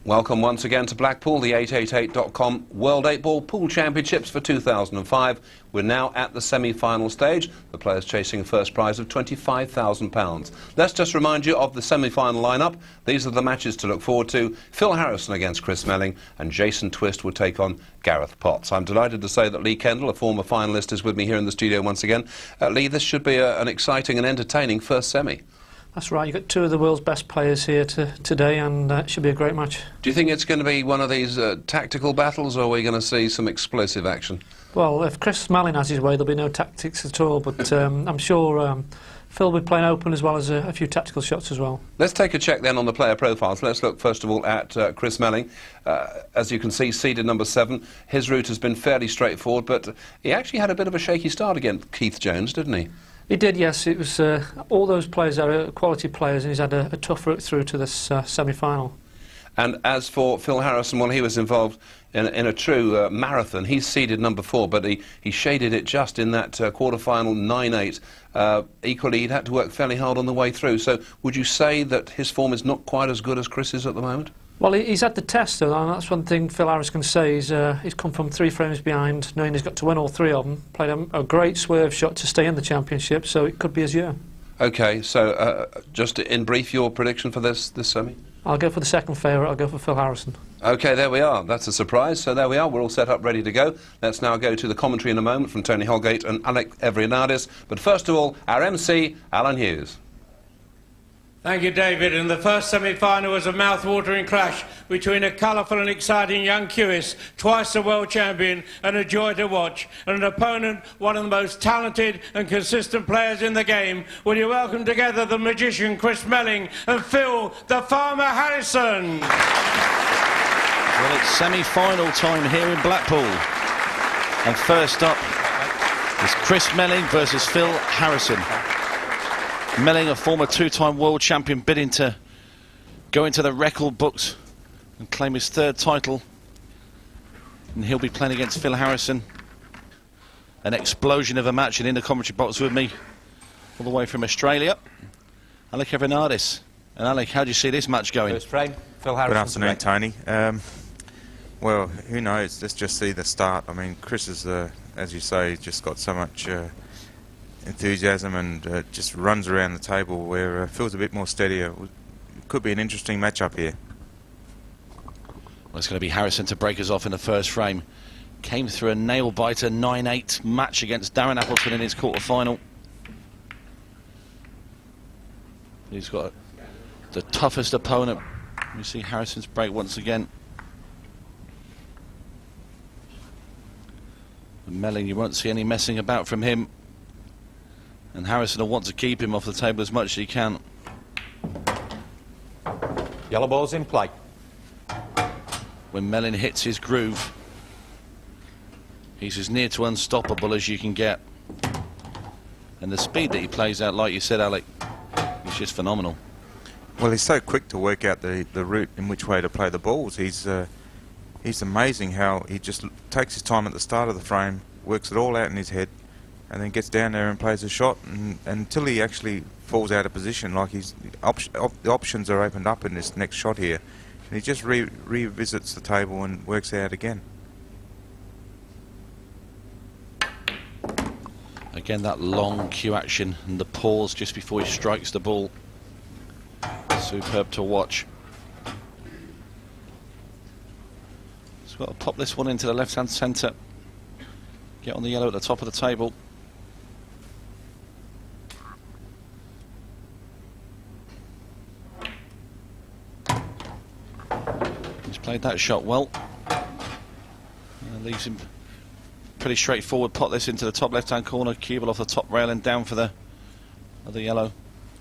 Welcome once again to Blackpool, the 888.com World 8-Ball Pool Championships for 2005. We're now at the semi-final stage. The players chasing a first prize of £25,000. Let's just remind you of the semi-final lineup. These are the matches to look forward to. Phil Harrison against Chris Melling, and Jason Twist will take on Gareth Potts. I'm delighted to say that Lee Kendall, a former finalist, is with me here in the studio once again. Lee, this should be an exciting and entertaining first semi. That's right, you've got two of the world's best players here today, and it should be a great match. Do you think it's going to be one of these tactical battles, or are we going to see some explosive action? Well, if Chris Melling has his way, there'll be no tactics at all, but I'm sure Phil will be playing open as well as a few tactical shots as well. Let's take a check then on the player profiles. Let's look first of all at Chris Melling. As you can see, seeded number 7. His route has been fairly straightforward, but he actually had a bit of a shaky start against Keith Jones, didn't he? He did, yes. It was all those players are quality players, and he's had a tough route through to this semi-final. And as for Phil Harrison, well, he was involved in a true marathon. He's seeded number 4, but he shaded it just in that quarter-final 9-8. Equally, he'd had to work fairly hard on the way through. So would you say that his form is not quite as good as Chris's at the moment? Well, he's had the test, though, and that's one thing Phil Harris can say. He's come from 3 frames behind, knowing he's got to win all 3 of them. Played a great swerve shot to stay in the championship, so it could be his year. OK, so just in brief, your prediction for this semi? I'll go for the second favourite. I'll go for Phil Harrison. OK, there we are. That's a surprise. So there we are. We're all set up, ready to go. Let's now go to the commentary in a moment from Tony Holgate and Alec Evrianadis. But first of all, our MC, Alan Hughes. Thank you, David. And the first semi-final was a mouth-watering clash between a colourful and exciting young Kewis, twice the world champion and a joy to watch, and an opponent, one of the most talented and consistent players in the game. Will you welcome together the magician Chris Melling and Phil the Farmer Harrison? Well, it's semi-final time here in Blackpool. And first up is Chris Melling versus Phil Harrison. Melling, a former 2-time world champion, bidding to go into the record books and claim his 3rd title. And he'll be playing against Phil Harrison. An explosion of a match, and in the commentary box with me, all the way from Australia, Alec Evrianadis. And Alec, how do you see this match going? First frame, Phil Harrison. Good afternoon, Tony. Well, who knows? Let's just see the start. I mean, Chris has, as you say, just got so much enthusiasm and just runs around the table, where Phil's a bit more steadier. It could be an interesting matchup here. Well, it's going to be Harrison to break us off in the first frame. Came through a nail-biter 9-8 match against Darren Appleton in his quarter-final. He's got the toughest opponent. We see Harrison's break once again. And Melling, you won't see any messing about from him. And Harrison will want to keep him off the table as much as he can. Yellow ball's in play. When Melling hits his groove, he's as near to unstoppable as you can get. And the speed that he plays out, like you said, Alec, is just phenomenal. Well, he's so quick to work out the route in which way to play the balls. He's amazing how he just takes his time at the start of the frame, works it all out in his head, and then gets down there and plays a shot, and until he actually falls out of position, like the options are opened up in this next shot here, and he just revisits the table and works out again. Again, that long cue action and the pause just before he strikes the ball. Superb to watch. He's got to pop this one into the left-hand centre. Get on the yellow at the top of the table. He's played that shot well. And leaves him pretty straightforward. Pot this into the top left-hand corner. Cubel off the top rail and down for the other yellow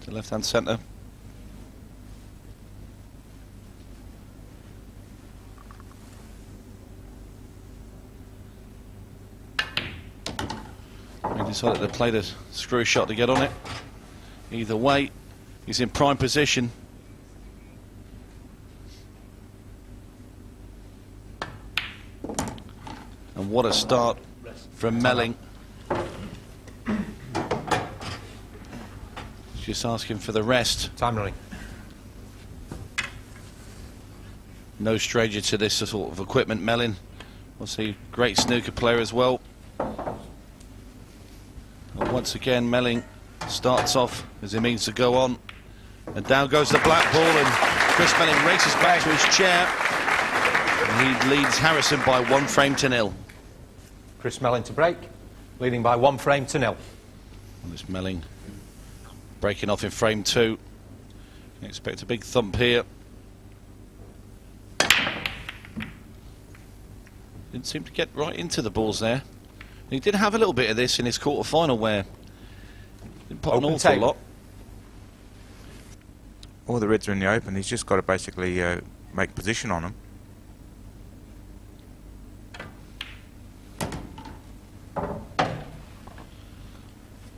to left-hand centre. He decided to play the screw shot to get on it. Either way, he's in prime position. And what a start from Melling. Just asking for the rest. Time running. No stranger to this sort of equipment, Melling. Obviously, great snooker player as well. And once again, Melling starts off as he means to go on. And down goes the black ball, and Chris Melling races back to his chair. And he leads Harrison by 1 frame to 0. Chris Melling to break, leading by 1 frame to 0. And this Melling breaking off in frame 2. You expect a big thump here. Didn't seem to get right into the balls there. And he did have a little bit of this in his quarter-final where he didn't put an awful lot. All the reds are in the open. He's just got to basically make position on them.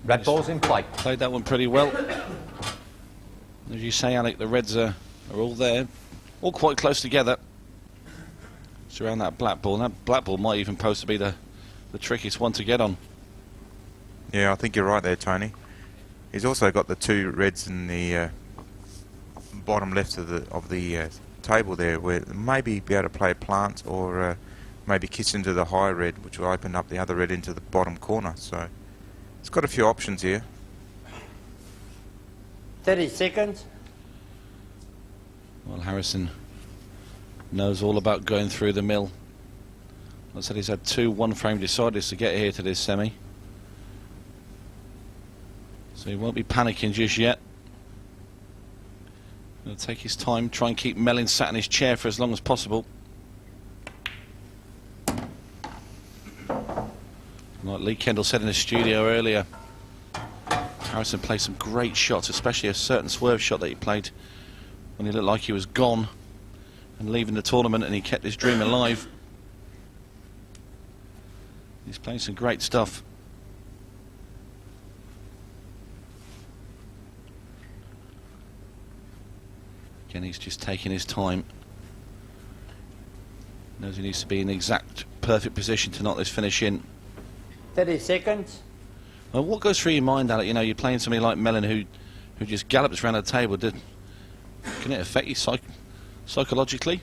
Red ball's in play. Played that one pretty well. As you say, Alec, the reds are all there, all quite close together. It's around that black ball. And that black ball might even pose to be the trickiest one to get on. Yeah, I think you're right there, Tony. He's also got the 2 reds in the bottom left of the table there, where maybe be able to play plant or maybe kiss into the high red, which will open up the other red into the bottom corner. So it's got a few options here. 30 seconds. Well, Harrison knows all about going through the mill. I said he's had 2 one-frame deciders to get here to this semi. So he won't be panicking just yet. He'll take his time, try and keep Melling sat in his chair for as long as possible. Like Lee Kendall said in the studio earlier, Harrison played some great shots, especially a certain swerve shot that he played when he looked like he was gone and leaving the tournament, and he kept his dream alive. He's playing some great stuff. Again, he's just taking his time. Knows he needs to be in the exact perfect position to knock this finish in. 30 seconds. Well, what goes through your mind, Alec? You know, you're playing somebody like Melling who just gallops around the table. Can it affect you psychologically?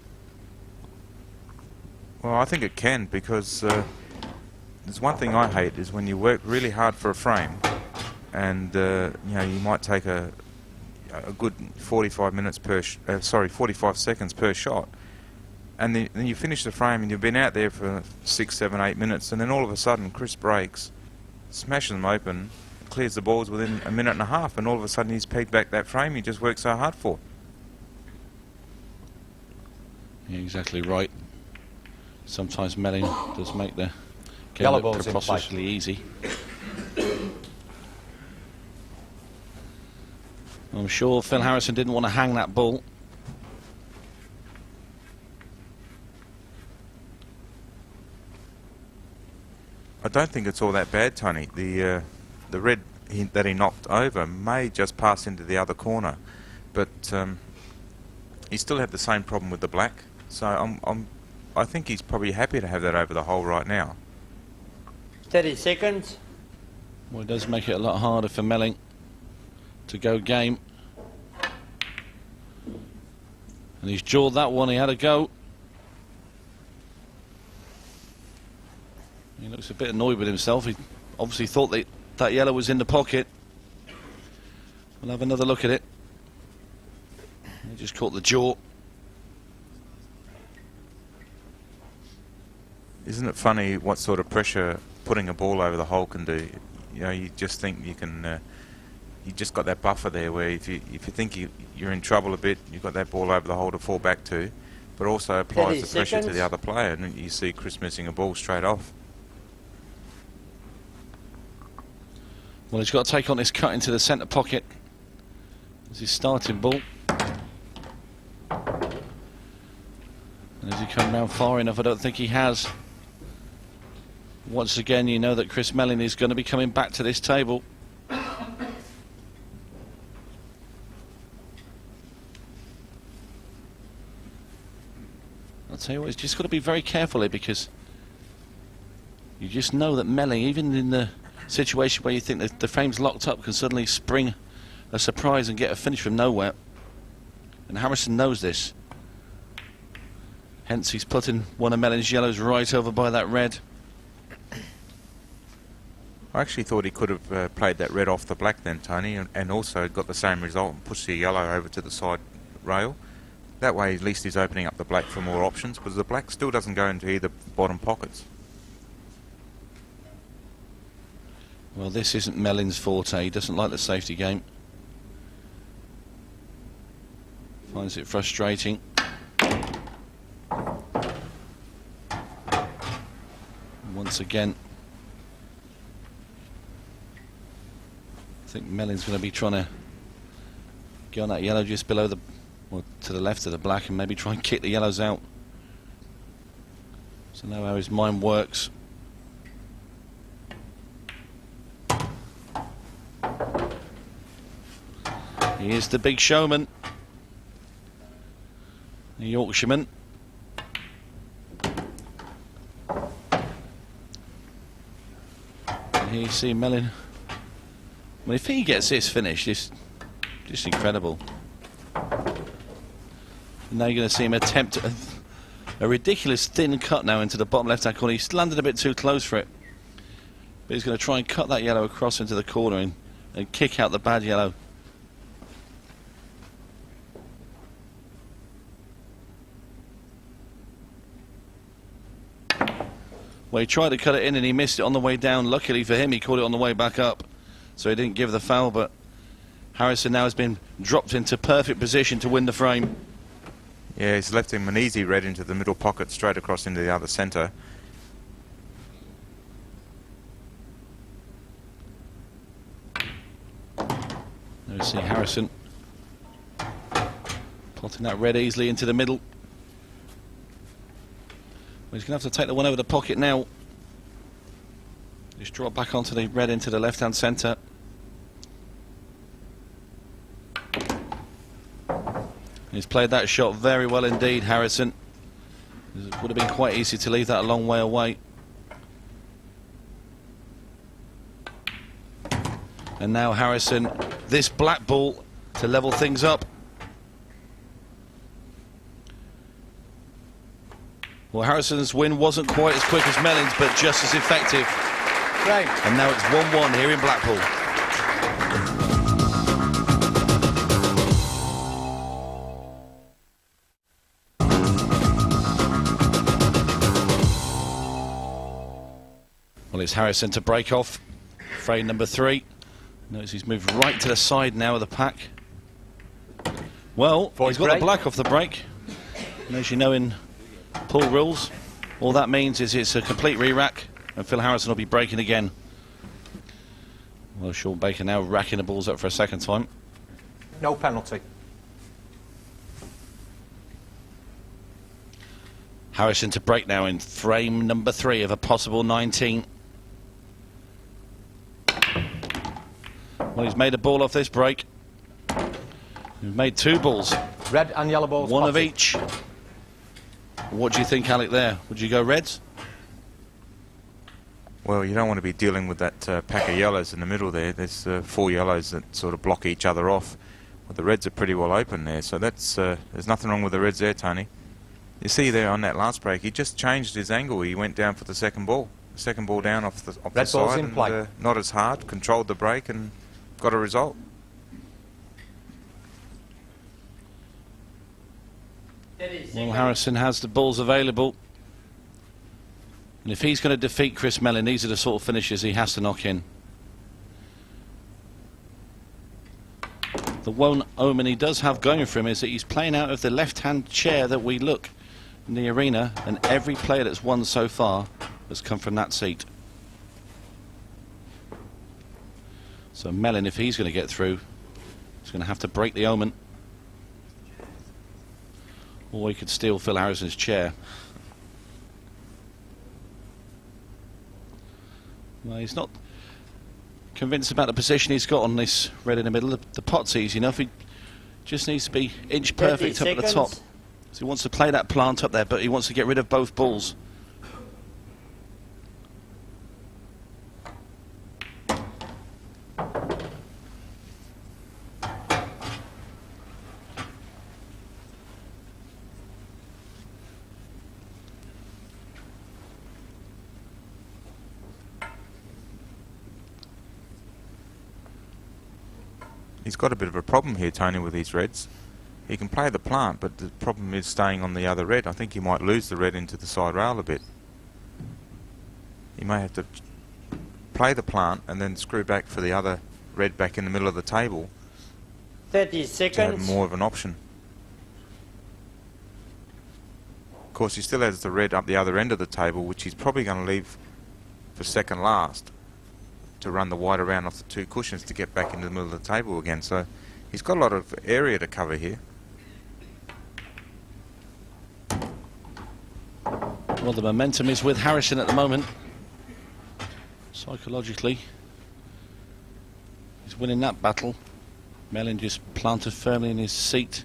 Well, I think it can, because there's one thing I hate is when you work really hard for a frame, and you know, you might take a good 45 seconds per shot, and then you finish the frame and you've been out there for 6, 7, 8 minutes, and then all of a sudden Chris breaks, smashes them open, clears the balls within a minute and a half, and all of a sudden he's pegged back that frame he just worked so hard for. Yeah, exactly right. Sometimes Melling does make the game Yellow look balls in play. preposterously easy. I'm sure Phil Harrison didn't want to hang that ball. I don't think it's all that bad, Tony. The red that he knocked over may just pass into the other corner, but he still had the same problem with the black. So I think he's probably happy to have that over the hole right now. 30 seconds. Well, it does make it a lot harder for Melling to go game. And he's jawed that one. He had a go. He looks a bit annoyed with himself. He obviously thought that yellow was in the pocket. We'll have another look at it. He just caught the jaw. Isn't it funny what sort of pressure putting a ball over the hole can do? You know, you just think you can. You just got that buffer there where if you think you're in trouble a bit, you've got that ball over the hole to fall back to, but also applies the pressure to the other player, and you see Chris missing a ball straight off. Well, he's got to take on this cut into the centre pocket. It's his starting ball. And has he come round far enough? I don't think he has. Once again, you know that Chris Melling is going to be coming back to this table. I'll tell you what, he's just got to be very careful here, because you just know that Melling, even in the situation where you think that the frame's locked up, can suddenly spring a surprise and get a finish from nowhere. And Harrison knows this. Hence he's putting one of Melling's yellows right over by that red. I actually thought he could have played that red off the black then, Tony, and also got the same result and pushed the yellow over to the side rail. That way at least he's opening up the black for more options, because the black still doesn't go into either bottom pockets. Well, this isn't Melling's forte. He doesn't like the safety game. Finds it frustrating. Once again, I think Melling's going to be trying to get on that yellow just below the, well, to the left of the black, and maybe try and kick the yellows out. So know how his mind works. He is the big showman, the Yorkshireman. And here you see Melling. Well, if he gets this finished, it's just incredible. And now you're going to see him attempt a ridiculous thin cut now into the bottom left-hand corner. He's landed a bit too close for it, but he's going to try and cut that yellow across into the corner and kick out the bad yellow. Well, he tried to cut it in and he missed it on the way down. Luckily for him, he caught it on the way back up, so he didn't give the foul, but Harrison now has been dropped into perfect position to win the frame. Yeah, he's left him an easy red into the middle pocket, straight across into the other centre. There you see Harrison plotting that red easily into the middle. He's going to have to take the one over the pocket now. Just draw it back onto the red into the left-hand centre. He's played that shot very well indeed, Harrison. It would have been quite easy to leave that a long way away. And now Harrison, this black ball to level things up. Well, Harrison's win wasn't quite as quick as Melling's, but just as effective. Right. And now it's 1-1 here in Blackpool. Well, it's Harrison to break off. Frame number 3. Notice he's moved right to the side now of the pack. Well, he's got the black off the break. And as you know in pool rules, all that means is it's a complete re-rack, and Phil Harrison will be breaking again. Well, Sean Baker now racking the balls up for a second time. No penalty. Harrison to break now in frame number 3 of a possible 19. Well, he's made a ball off this break. He's made 2 balls. Red and yellow balls. One of each. What do you think, Alec, there? Would you go reds? Well, you don't want to be dealing with that pack of yellows in the middle there. There's 4 yellows that sort of block each other off. Well, the reds are pretty well open there, so that's there's nothing wrong with the reds there, Tony. You see there on that last break, he just changed his angle. He went down for the second ball. The second ball down off the side, in play. And not as hard, controlled the break and got a result. Well, Harrison has the balls available. And if he's going to defeat Chris Melling, these are the sort of finishes he has to knock in. The one omen he does have going for him is that he's playing out of the left-hand chair that we look in the arena, and every player that's won so far has come from that seat. So Melling, if he's going to get through, he's going to have to break the omen. Or he could steal Phil Harrison's chair. Well, he's not convinced about the position he's got on this red in the middle. The pot's easy enough. He just needs to be inch perfect up at the top. So he wants to play that plant up there, but he wants to get rid of both balls. He's got a bit of a problem here, Tony, with these reds. He can play the plant, but the problem is staying on the other red. I think he might lose the red into the side rail a bit. He may have to play the plant and then screw back for the other red back in the middle of the table 30 to have seconds. more of an option. Of course, he still has the red up the other end of the table, which he's probably going to leave for second last to run the white around off the two cushions to get back into the middle of the table again. So he's got a lot of area to cover here. Well, the momentum is with Harrison at the moment. Psychologically, he's winning that battle. Melling just planted firmly in his seat.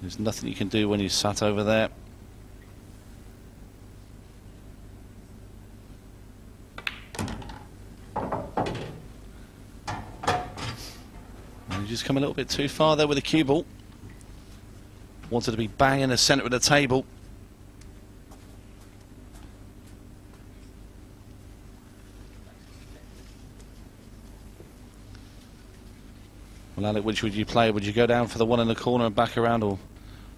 There's nothing you can do when he's sat over there. And he's just come a little bit too far there with the cue ball. Wanted to be bang in the centre of the table. Well, Alec, which would you play? Would you go down for the one in the corner and back around, or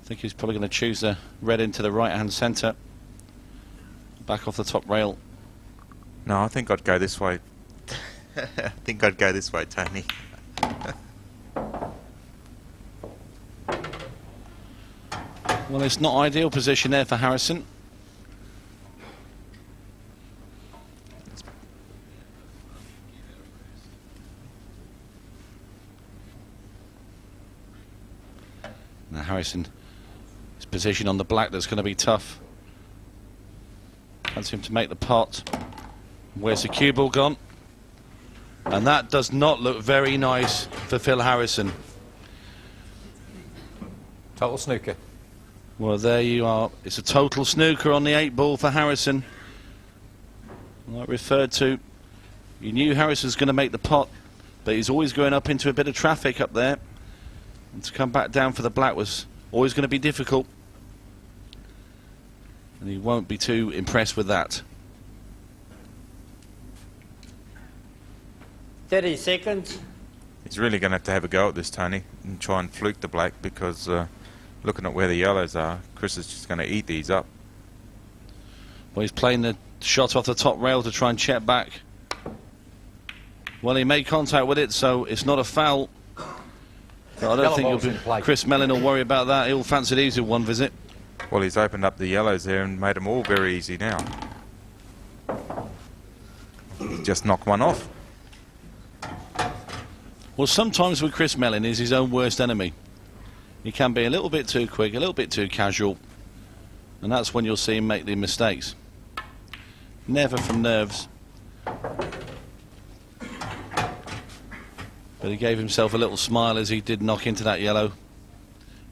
I think he's probably going to choose the red into the right-hand centre, back off the top rail? No, I think I'd go this way. I think I'd go this way, Tony. Well, it's not ideal position there for Harrison. Now Harrison, his position on the black, that's going to be tough. Wants him to make the pot. Where's the cue ball gone? And that does not look very nice for Phil Harrison. Total snooker. Well, there you are. It's a total snooker on the 8 ball for Harrison. Like referred to, you knew Harrison's going to make the pot, but he's always going up into a bit of traffic up there. And to come back down for the black was always going to be difficult. And he won't be too impressed with that. 30 seconds. He's really going to have a go at this, Tony, and try and fluke the black, because looking at where the yellows are, Chris is just going to eat these up. Well, he's playing the shot off the top rail to try and check back. Well, he made contact with it, so it's not a foul. But I don't think Chris Melling will worry about that. He'll fancy these with one visit. Well, he's opened up the yellows there and made them all very easy now. He's just knocked one off. Well, sometimes with Chris Melling, he's his own worst enemy. He can be a little bit too quick, a little bit too casual, and that's when you'll see him make the mistakes. Never from nerves. But he gave himself a little smile as he did knock into that yellow.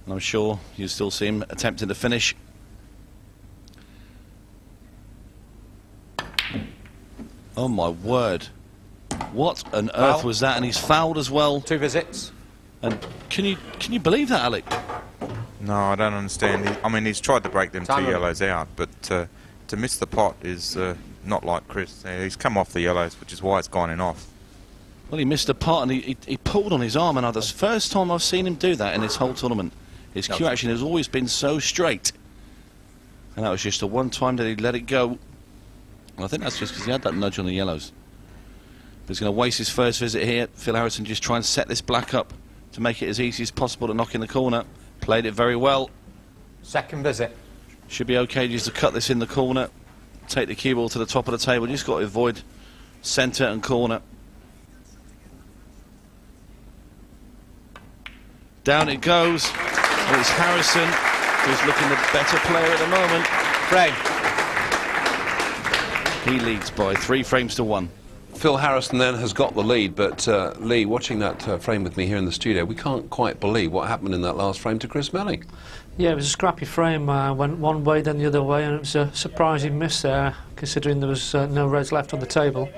And I'm sure you'll still see him attempting to finish. Oh my word. What on earth was that? And he's fouled as well. 2 visits. And can you believe that, Alec? No, I don't understand. I mean, he's tried to break them 2 yellows out, but to miss the pot is not like Chris. He's come off the yellows, which is why it's gone in off. Well, he missed a pot and he pulled on his arm, and that's the first time I've seen him do that in this whole tournament. His cue action has always been so straight. And that was just the one time that he let it go. And I think that's just because he had that nudge on the yellows. But he's going to waste his first visit here. Phil Harrison just try and set this black up to make it as easy as possible to knock in the corner. Played it very well. Second visit. Should be okay just to cut this in the corner. Take the cue ball to the top of the table. Just got to avoid centre and corner. Down it goes. And it's Harrison who's looking the better player at the moment. Frame. He leads by 3 frames to 1. Phil Harrison then has got the lead, but Lee, watching that frame with me here in the studio, we can't quite believe what happened in that last frame to Chris Melling. Yeah, it was a scrappy frame. Went one way, then the other way, and it was a surprising miss there, considering there was no reds left on the table.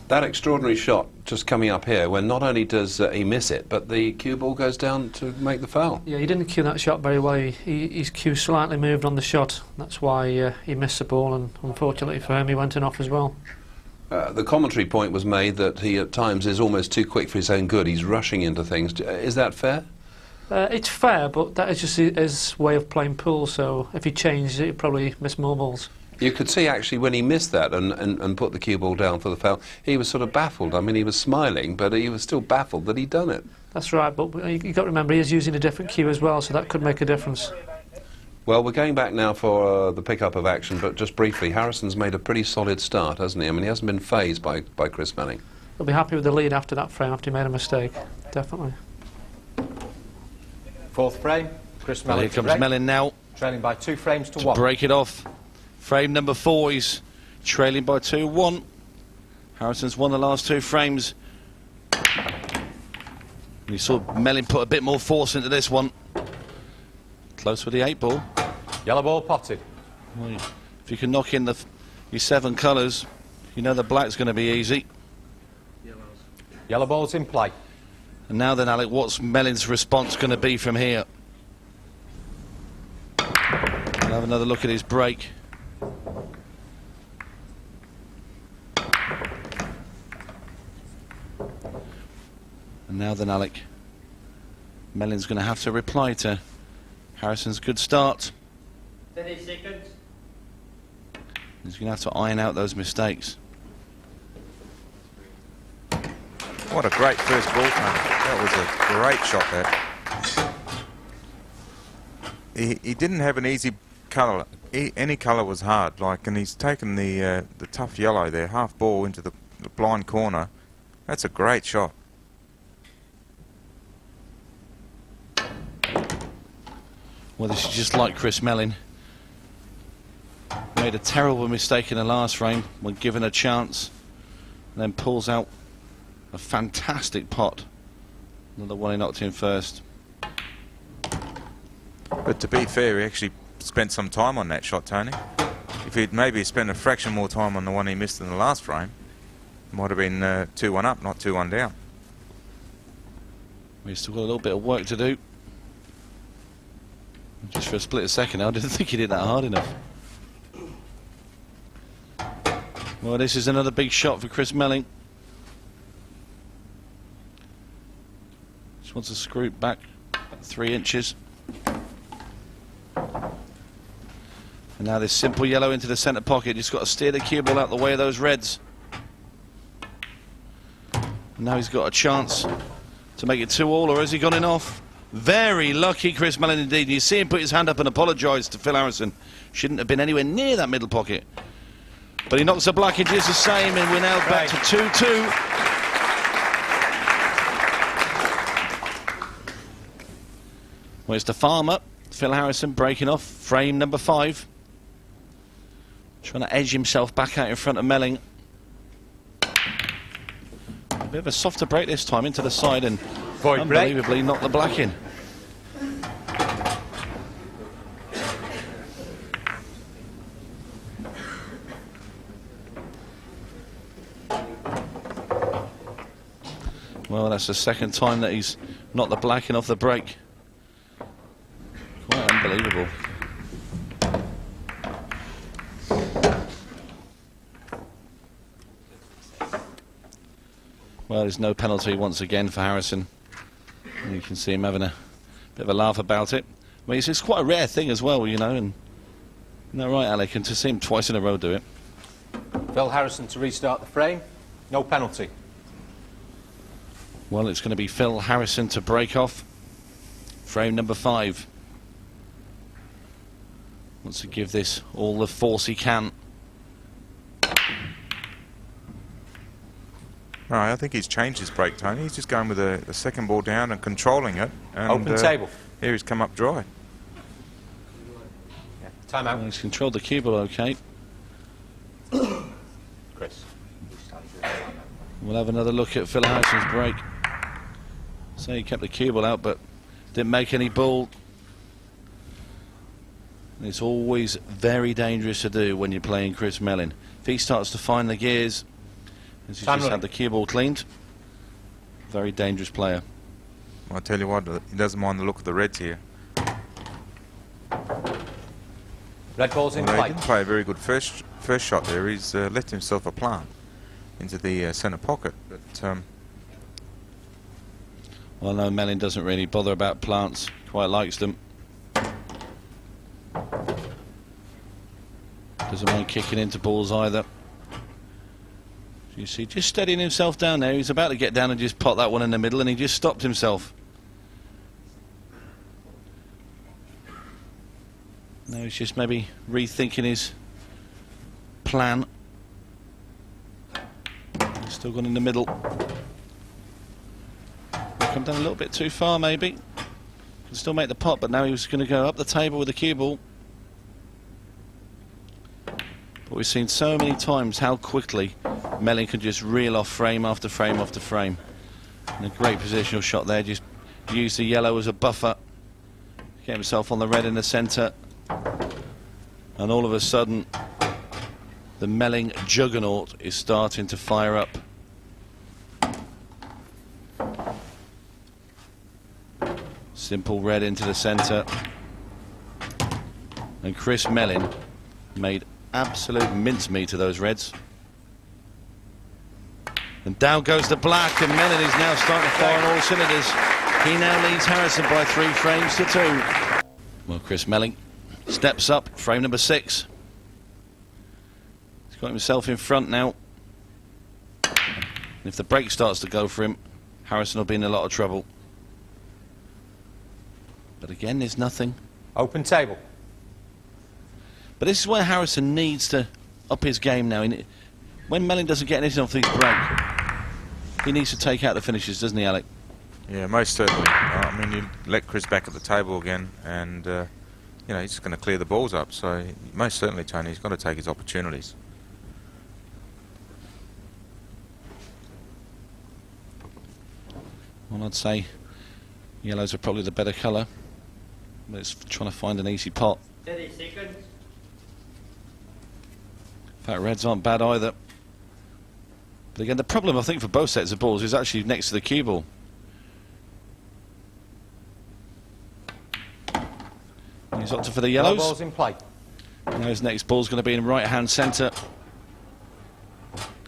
That extraordinary shot just coming up here, when not only does he miss it, but the cue ball goes down to make the foul. Yeah, he didn't cue that shot very well. His cue slightly moved on the shot. That's why he missed the ball, and unfortunately for him, he went in off as well. The commentary point was made that he at times is almost too quick for his own good. He's rushing into things. Is that fair? It's fair, but that is just his way of playing pool, so if he changed it, he'd probably miss more balls. You could see actually when he missed that and put the cue ball down for the foul, he was sort of baffled. I mean, he was smiling, but he was still baffled that he'd done it. That's right, but you've got to remember he is using a different cue as well, so that could make a difference. Well, we're going back now for the pick-up of action, but just briefly, Harrison's made a pretty solid start, hasn't he? I mean, he hasn't been fazed by Chris Melling. He'll be happy with the lead after that frame, after he made a mistake, definitely. Fourth frame, Chris Melling. Here comes Melling now. Trailing by 2 frames to to 1. break it off. Frame number 4, he's trailing by 2-1. Harrison's won the last 2 frames. You saw Melling put a bit more force into this one. Close with the 8 ball. Yellow ball potted. Well, if you can knock in your 7 colours, you know the black's going to be easy. Yellow ball's in play. And now then, Alec, what's Melling's response going to be from here? We'll have another look at his break. And now then, Alec, Melling's going to have to reply to Harrison's good start. 30 seconds. He's going to have to iron out those mistakes. What a great first ball, Tony. That was a great shot, that. He didn't have an easy colour. Any colour was hard, and he's taken the tough yellow there, half ball into the blind corner. That's a great shot. Well, this is just like Chris Melling. Made a terrible mistake in the last frame when given a chance, and then pulls out a fantastic pot. Another one he knocked in first. But to be fair, he actually spent some time on that shot, Tony. If he'd maybe spent a fraction more time on the one he missed in the last frame, it might have been 2-1 up, not 2-1 down. We've still got a little bit of work to do. Just for a split second, I didn't think he did that hard enough. Well, this is another big shot for Chris Melling. Just wants to screw it back 3 inches. And now this simple yellow into the centre pocket. Just got to steer the cue ball out the way of those reds. And now he's got a chance to make it 2-2, or has he gone in off? Very lucky, Chris Melling, indeed. You see him put his hand up and apologise to Phil Harrison. Shouldn't have been anywhere near that middle pocket. But he knocks the black in just the same, and we're now back to 2-2. Well, it's the farmer, Phil Harrison, breaking off frame number 5. Trying to edge himself back out in front of Melling. A bit of a softer break this time into the side, and Void unbelievably knocked the black in. Well, that's the second time that he's knocked the black in off the break. Quite unbelievable. Well, there's no penalty once again for Harrison. You can see him having a bit of a laugh about it. I mean, it's quite a rare thing as well, you know. And isn't that right, Alec? And to see him twice in a row do it. Phil Harrison to restart the frame. No penalty. Well, it's going to be Phil Harrison to break off frame number 5. Wants to give this all the force he can. No, I think he's changed his break, Tony. He's just going with the second ball down and controlling it. And, Open table. Here he's come up dry. Yeah. Time out. Well, he's controlled the cue ball okay. Chris. We'll have another look at Phil Harrison's break. So he kept the cue ball out, but didn't make any ball. It's always very dangerous to do when you're playing Chris Melling. If he starts to find the gears, as he's just had the cue ball cleaned, very dangerous player. I'll tell you what, he doesn't mind the look of the reds here. Red ball's in He play. didn't play a very good first shot there. He's left himself a plant. into the centre pocket. But well, no, Melling doesn't really bother about plants. Quite likes them. Doesn't mind kicking into balls either. You see, just steadying himself down there. He's about to get down and just pot that one in the middle, and he just stopped himself. Now he's just maybe rethinking his plan. He's still gone in the middle. Come down a little bit too far, maybe. Can still make the pot, but now he was going to go up the table with the cue ball. But we've seen so many times how quickly Melling can just reel off frame after frame after frame. And a great positional shot there. Just use the yellow as a buffer. Get himself on the red in the centre. And all of a sudden, the Melling juggernaut is starting to fire up. Simple red into the centre. And Chris Melling made absolute mincemeat of those reds. And down goes the black, and Melling is now starting to fire on all cylinders. He now leads Harrison by 3 frames to 2. Well, Chris Melling steps up, frame number 6. He's got himself in front now. And if the break starts to go for him, Harrison will be in a lot of trouble. But again, there's nothing. Open table. But this is where Harrison needs to up his game now. When Melling doesn't get anything off these break, he needs to take out the finishes, doesn't he, Alec? yeah, most certainly. I mean, you let Chris back at the table again, and you know, he's just going to clear the balls up. So most certainly, Tony, he's got to take his opportunities. Well, I'd say yellows are probably the better colour. But it's trying to find an easy pot. 30 seconds. In fact, reds aren't bad either. But again, the problem I think for both sets of balls is actually next to the cue ball. He's opted for the No yellows. balls in play. Now his next ball's going to be in right hand centre.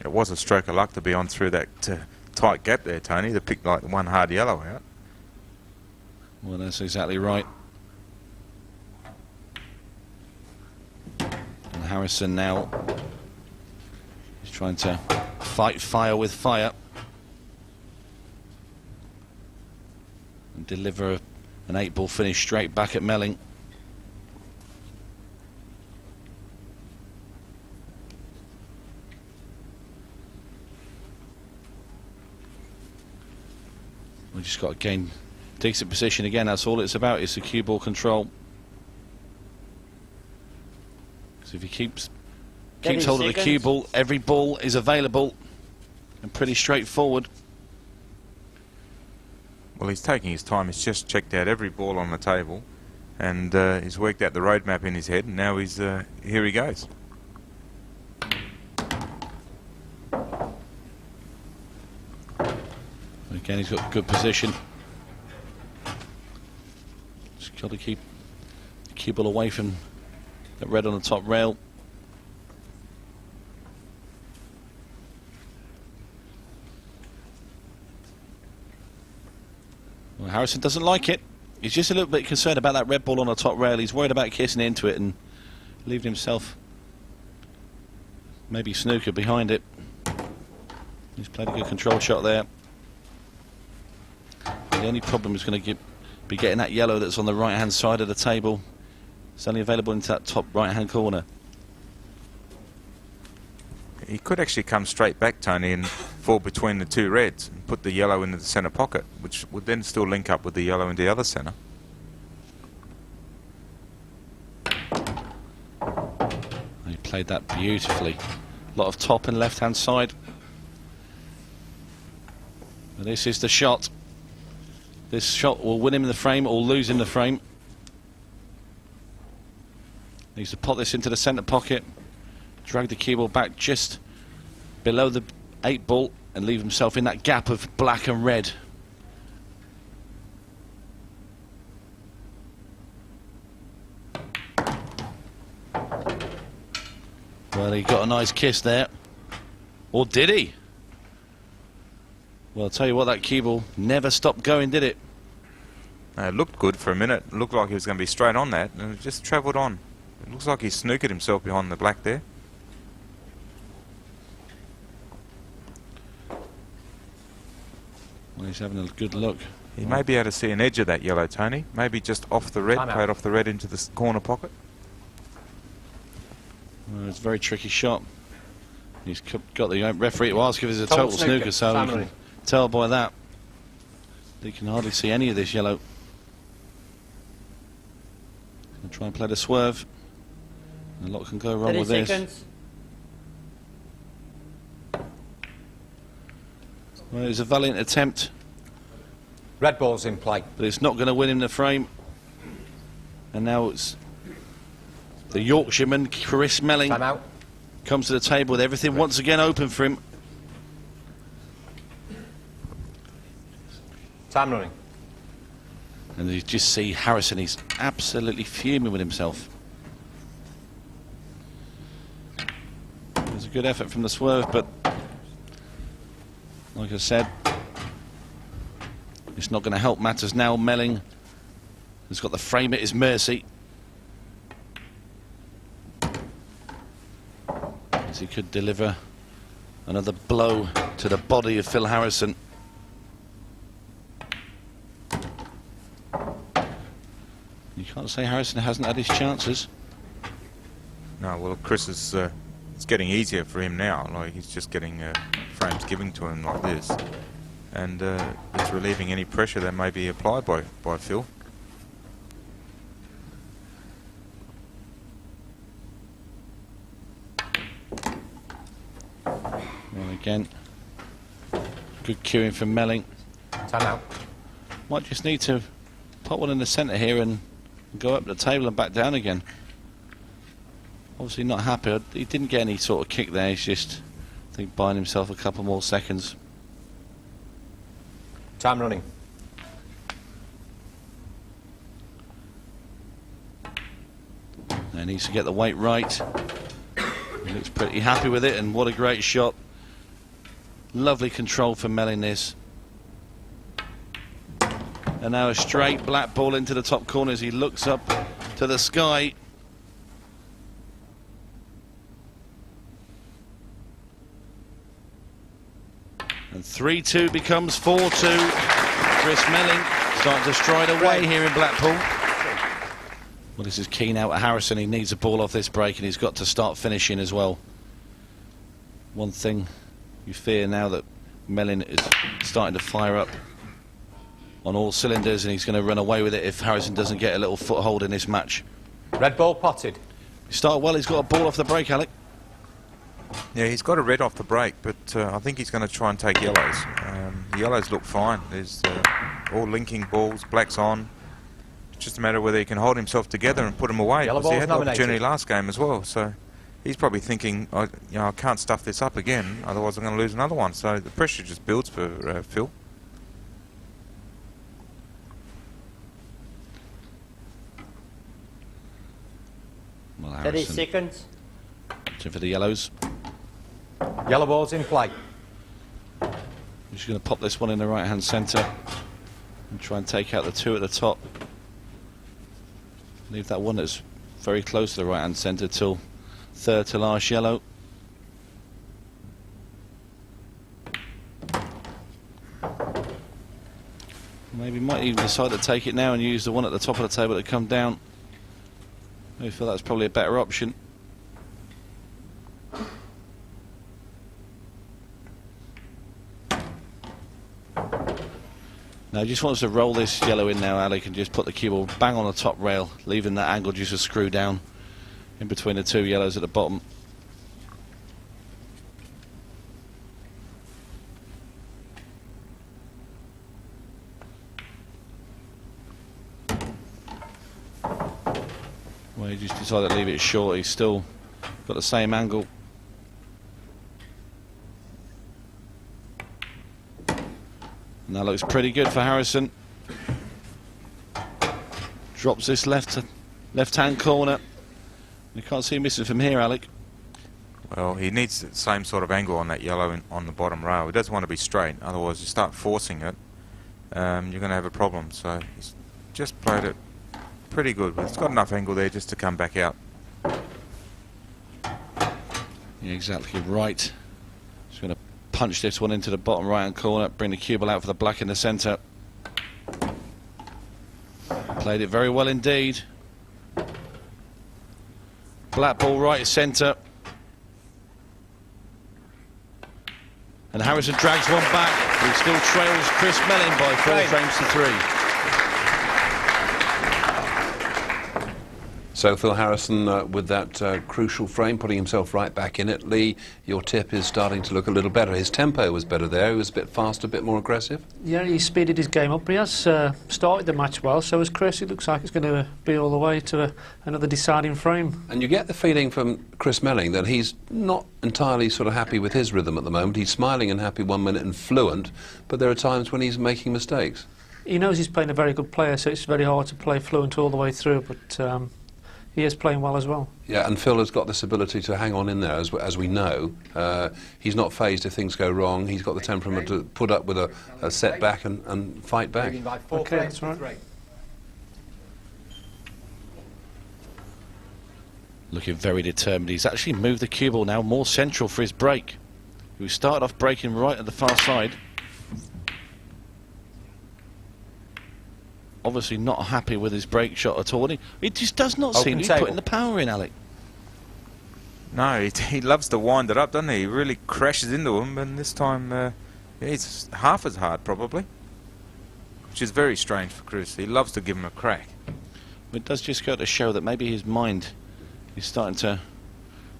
It was a stroke of luck to be on through that tight gap there, Tony, to pick like one hard yellow out. Well, that's exactly right. And Harrison now is trying to fight fire with fire and deliver an 8-ball finish straight back at Melling. We've just got to gain decent position again. That's all it's about, is the cue ball control. Because if he keeps hold of the cue ball, every ball is available and pretty straightforward. Well, he's taking his time. He's just checked out every ball on the table, and he's worked out the roadmap in his head, and now he's here he goes. Again, he's got good position. Just got to keep the cue ball away from that red on the top rail. Well, Harrison doesn't like it. He's just a little bit concerned about that red ball on the top rail. He's worried about kissing into it and leaving himself maybe snooker behind it. He's played a good control shot there. The only problem is going to be getting that yellow that's on the right hand side of the table. It's only available into that top right hand corner. He could actually come straight back, Tony, and fall between the 2 reds and put the yellow into the centre pocket, which would then still link up with the yellow in the other centre. He played that beautifully. A lot of top and left hand side. But this is the shot. This shot will win him the frame or lose him the frame. Needs to pot this into the centre pocket, drag the cue ball back just below the 8-ball and leave himself in that gap of black and red. Well, he got a nice kiss there. Or did he? Well, I'll tell you what, that cue ball never stopped going, did it? It looked good for a minute. It looked like he was going to be straight on that, and it just travelled on. It looks like he snookered himself behind the black there. Well, he's having a good look. He may be able to see an edge of that yellow, Tony. Maybe just off the red, played off the red into the corner pocket. Well, it's a very tricky shot. He's got the referee to ask if it's a total snooker, so you can tell by that. He can hardly see any of this yellow. He'll try and play the swerve. A lot can go wrong with this. Well, it was a valiant attempt. Red ball's in play. But it's not going to win him the frame. And now it's the Yorkshireman, Chris Melling, comes to the table with everything once again open for him. Time running. And you just see Harrison, he's absolutely fuming with himself. It was a good effort from the swerve, but like I said, it's not going to help matters now. Melling has got the frame at his mercy, as he could deliver another blow to the body of Phil Harrison. You can't say Harrison hasn't had his chances. No, well, Chris is it's getting easier for him now. Like, he's just getting frames given to him like this, and it's relieving any pressure that may be applied by Phil. Well, again, good cueing from Melling. Time out. Might just need to put one in the centre here and go up the table and back down again. Obviously not happy. He didn't get any sort of kick there. He's just, I think, buying himself a couple more seconds. Time running. And he needs to get the weight right. He looks pretty happy with it, and what a great shot. Lovely control from Melling this. And now a straight black ball into the top corner as he looks up to the sky. And 3-2 becomes 4-2. Chris Melling starting to stride away here in Blackpool. Well, this is keen out at Harrison. He needs a ball off this break, and he's got to start finishing as well. One thing you fear now that Melling is starting to fire up on all cylinders, and he's going to run away with it if Harrison doesn't get a little foothold in this match. Red ball potted. He started well. He's got a ball off the break, Alec. Yeah, he's got a red off the break, but I think he's going to try and take yellows. The yellows look fine. There's all linking balls, blacks on. It's just a matter of whether he can hold himself together and put them away. Because he had the opportunity last game as well. So he's probably thinking, I can't stuff this up again, otherwise I'm going to lose another one. So the pressure just builds for Phil. Well, 30 seconds. For the yellows. Yellow ball's in play. He's going to pop this one in the right hand centre and try and take out the two at the top. Leave that one that's very close to the right hand centre till third to last yellow. Maybe might even decide to take it now and use the one at the top of the table to come down. I feel that's probably a better option. Now he just wants to roll this yellow in now, Alec, and just put the cue ball bang on the top rail, leaving that angle just to screw down in between the two yellows at the bottom. Well, he just decided to leave it short. He's still got the same angle. And that looks pretty good for Harrison. Drops this left-hand corner. You can't see him missing from here, Alec. Well, he needs the same sort of angle on that yellow on the bottom rail. He doesn't want to be straight, otherwise you start forcing it, you're going to have a problem. So he's just played it pretty good, but it's got enough angle there just to come back out. You're exactly right. Just going to punch this one into the bottom right hand corner, bring the cue ball out for the black in the centre. Played it very well indeed. Black ball right centre. And Harrison drags one back. He still trails Chris Melling by 4 frames to 3. So Phil Harrison with that crucial frame, putting himself right back in it. Lee, your tip is starting to look a little better. His tempo was better there. He was a bit faster, a bit more aggressive. Yeah, he speeded his game up. He has started the match well, so as Chris, it looks like it's going to be all the way to another deciding frame. And you get the feeling from Chris Melling that he's not entirely sort of happy with his rhythm at the moment. He's smiling and happy 1 minute and fluent, but there are times when he's making mistakes. He knows he's playing a very good player, so it's very hard to play fluent all the way through, but he is playing well as well. Yeah, and Phil has got this ability to hang on in there, as we know. He's not phased if things go wrong. He's got the temperament to put up with a setback and fight back. Okay, that's right. Looking very determined. He's actually moved the cue ball now more central for his break. He started off breaking right at the far side. Obviously not happy with his break shot at all. He just does not seem to be putting the power in, Alec. No, he loves to wind it up, doesn't he? He really crashes into him, and this time yeah, it's half as hard probably, which is very strange for Chris. He loves to give him a crack. It does just go to show that maybe his mind is starting to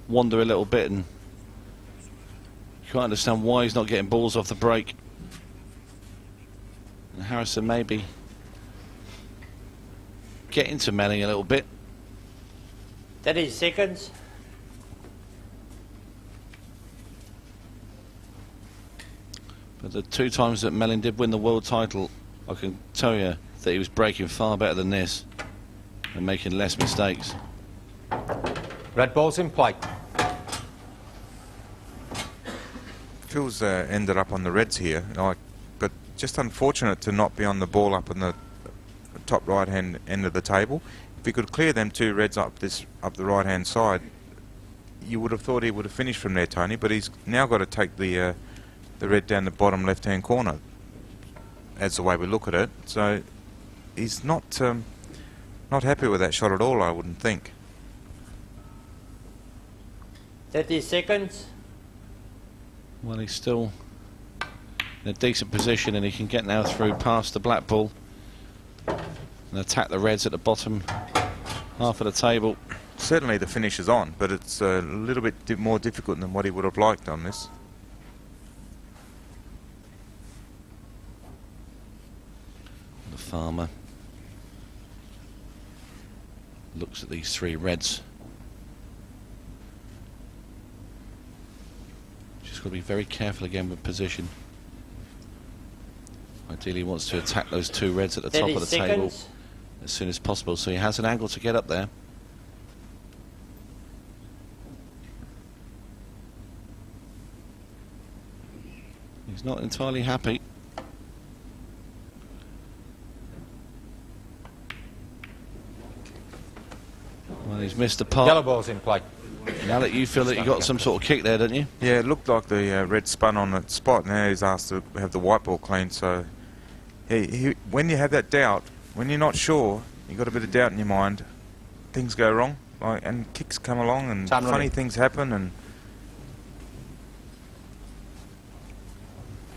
wander a little bit, and you can't understand why he's not getting balls off the break. And Harrison maybe get into Melling a little bit. 30 seconds. But the 2 times that Melling did win the world title, I can tell you that he was breaking far better than this and making less mistakes. Red ball's in play. Phil's ended up on the reds here, but just unfortunate to not be on the ball up on the top right hand end of the table. If he could clear them 2 reds up the right hand side, you would have thought he would have finished from there, Tony, but he's now got to take the red down the bottom left hand corner. That's the way we look at it. So he's not happy with that shot at all, I wouldn't think. 30 seconds. Well, he's still in a decent position, and he can get now through past the black ball and attack the reds at the bottom half of the table. Certainly the finish is on, but it's a little bit more difficult than what he would have liked on this. The farmer looks at these 3 reds. Just got to be very careful again with position. Ideally he wants to attack those 2 reds at the top of the table as soon as possible, so he has an angle to get up there. He's not entirely happy. Well, he's missed the pot. Yellow ball's in play. Now that you feel that you got some sort of kick there, don't you? Yeah, it looked like the red spun on that spot. Now he's asked to have the white ball cleaned. So when you have that doubt, when you're not sure, you've got a bit of doubt in your mind, things go wrong, and kicks come along, and funny things happen, and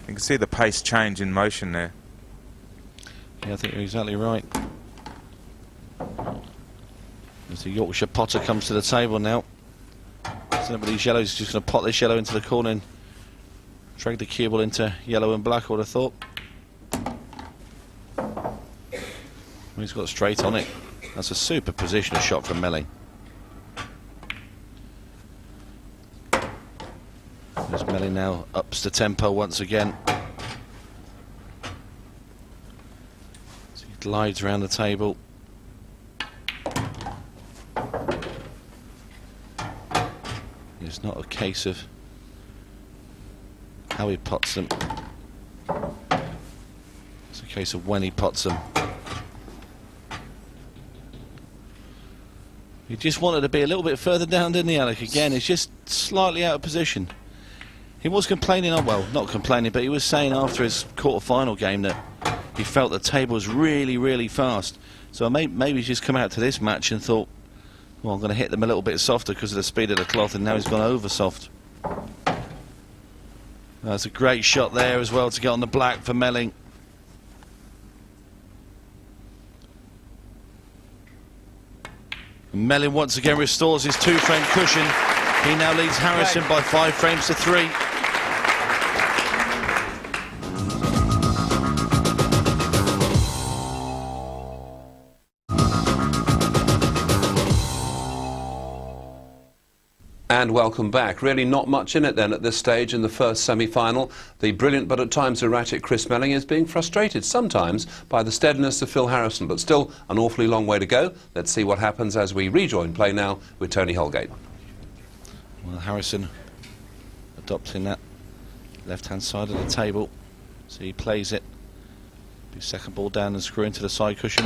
you can see the pace change in motion there. Yeah, I think you're exactly right. As the Yorkshire Potter comes to the table now. Some of these yellows just going to pot this yellow into the corner and drag the cue ball into yellow and black, I would have thought. He's got straight on it. That's a super positional shot from Melling. As Melling now ups the tempo once again. So he glides around the table. It's not a case of how he pots them. It's a case of when he pots them. He just wanted to be a little bit further down, didn't he, Alec? Again, he's just slightly out of position. He was complaining, well, not complaining, but he was saying after his quarter-final game that he felt the table was really, really fast. So maybe he's just come out to this match and thought, well, I'm going to hit them a little bit softer because of the speed of the cloth, and now he's gone over soft. That's a great shot there as well to get on the black for Melling. Melling once again restores his 2-frame cushion. He now leads Harrison by 5 frames to 3. And welcome back. Really not much in it then at this stage in the first semi-final. The brilliant but at times erratic Chris Melling is being frustrated sometimes by the steadiness of Phil Harrison, but still an awfully long way to go. Let's see what happens as we rejoin play now with Tony Holgate. Well, Harrison adopting that left-hand side of the table, so he plays it. His second ball down and screw into the side cushion.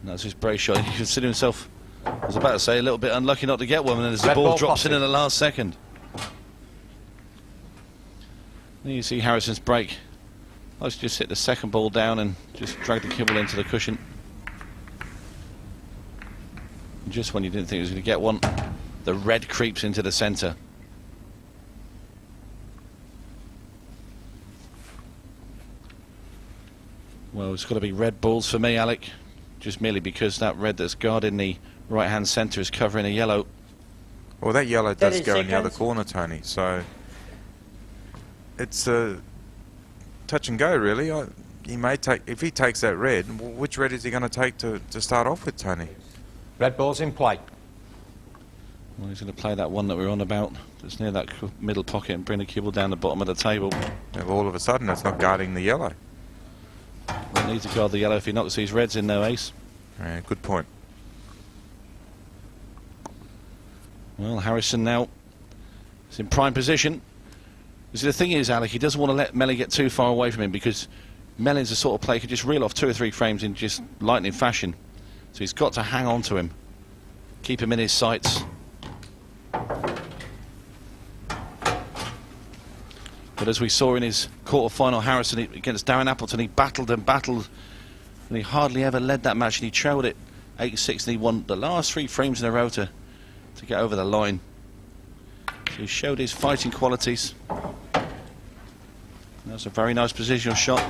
And that's his brace shot. He considered himself, I was about to say, a little bit unlucky not to get one, and as the ball drops in the last second. Then you see Harrison's break. Let's just hit the second ball down and just drag the kibble into the cushion. And just when you didn't think he was going to get one, the red creeps into the centre. Well, it's got to be red balls for me, Alec, just merely because that red that's guarding the right-hand centre is covering a yellow. Well, that yellow does go in the other corner, Tony, so it's a touch and go, really. He may take, if he takes that red, which red is he going to take to start off with, Tony? Red ball's in play. Well, he's going to play that one that we're on about, that's near that middle pocket, and bring the kibble down the bottom of the table. Yeah, well, all of a sudden, it's not guarding the yellow. Well, need to guard the yellow if he knocks these reds in, though, Ace. Yeah, good point. Well, Harrison now is in prime position. See, the thing is, Alec, he doesn't want to let Melling get too far away from him, because Melling's the sort of player who can just reel off 2 or 3 frames in just lightning fashion. So he's got to hang on to him, keep him in his sights. But as we saw in his quarter-final, Harrison against Darren Appleton, he battled and battled, and he hardly ever led that match, and he trailed it 8-6, and he won the last 3 frames in a row to get over the line. So he showed his fighting qualities. That's a very nice positional shot.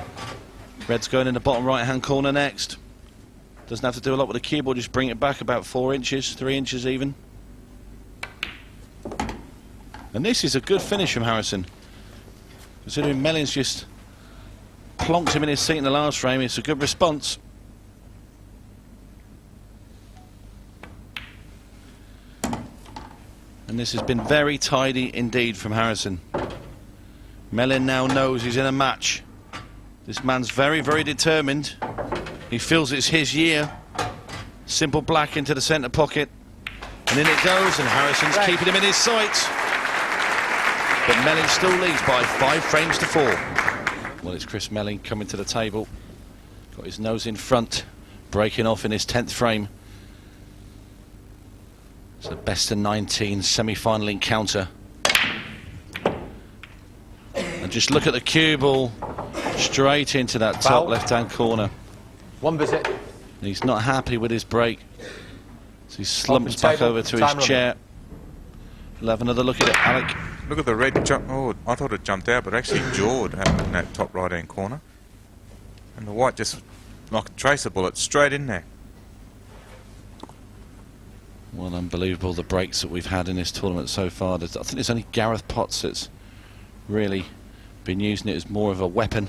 Red's going in the bottom right-hand corner next. Doesn't have to do a lot with the keyboard, just bring it back about 4 inches, 3 inches even. And this is a good finish from Harrison. Considering Melling's just plonked him in his seat in the last frame, it's a good response. And this has been very tidy indeed from Harrison. Melling now knows he's in a match. This man's very, very determined. He feels it's his year. Simple black into the centre pocket. And in it goes, and Harrison's keeping him in his sights. But Melling still leads by 5 frames to 4. Well, it's Chris Melling coming to the table. Got his nose in front, breaking off in his 10th frame. It's a best of 19 semi-final encounter. And just look at the cue ball, straight into that top left-hand corner. 1 visit. He's not happy with his break, so he slumps back over to his chair. We'll have another look at it, Alec. Look at the red jump. Oh, I thought it jumped out, but actually jawed in that top right-hand corner. And the white just knocked tracer bullet straight in there. Well, unbelievable the breaks that we've had in this tournament so far. I think there's only Gareth Potts that's really been using it as more of a weapon.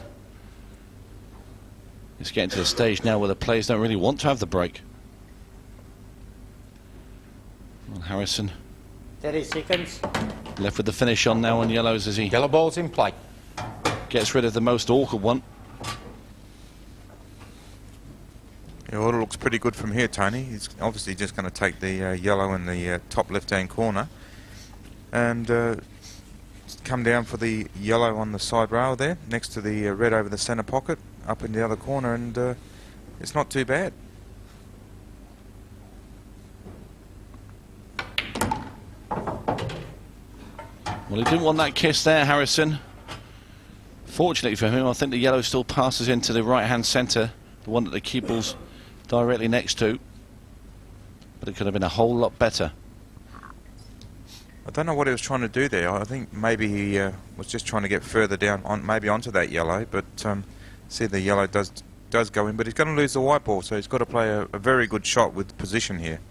It's getting to the stage now where the players don't really want to have the break. Well, Harrison 30 seconds. left with the finish on now on yellows as he Yellow ball's in play. gets rid of the most awkward one. Yeah, well, it looks pretty good from here, Tony. He's obviously just going to take the yellow in the top left-hand corner and come down for the yellow on the side rail there, next to the red over the centre pocket, up in the other corner, and it's not too bad. Well, he didn't want that kiss there, Harrison. Fortunately for him, I think the yellow still passes into the right-hand centre, the one that the cue ball's directly next to. But it could have been a whole lot better. I don't know what he was trying to do there. I think maybe he was just trying to get further down, maybe onto that yellow. But see, the yellow does go in, but he's going to lose the white ball, so he's got to play a very good shot with position here.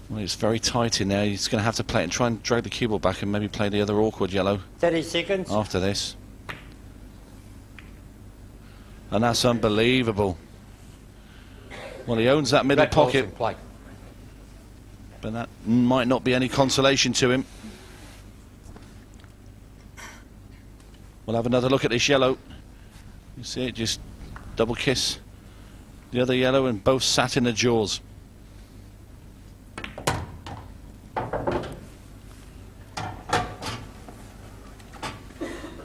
Well, it's very tight in there. He's going to have to play it and try and drag the cue ball back and maybe play the other awkward yellow 30 seconds. after this. And that's unbelievable. Well, he owns that middle Red ball's pocket, in play. but that might not be any consolation to him. We'll have another look at this yellow. You see it just double kiss the other yellow, and both sat in the jaws.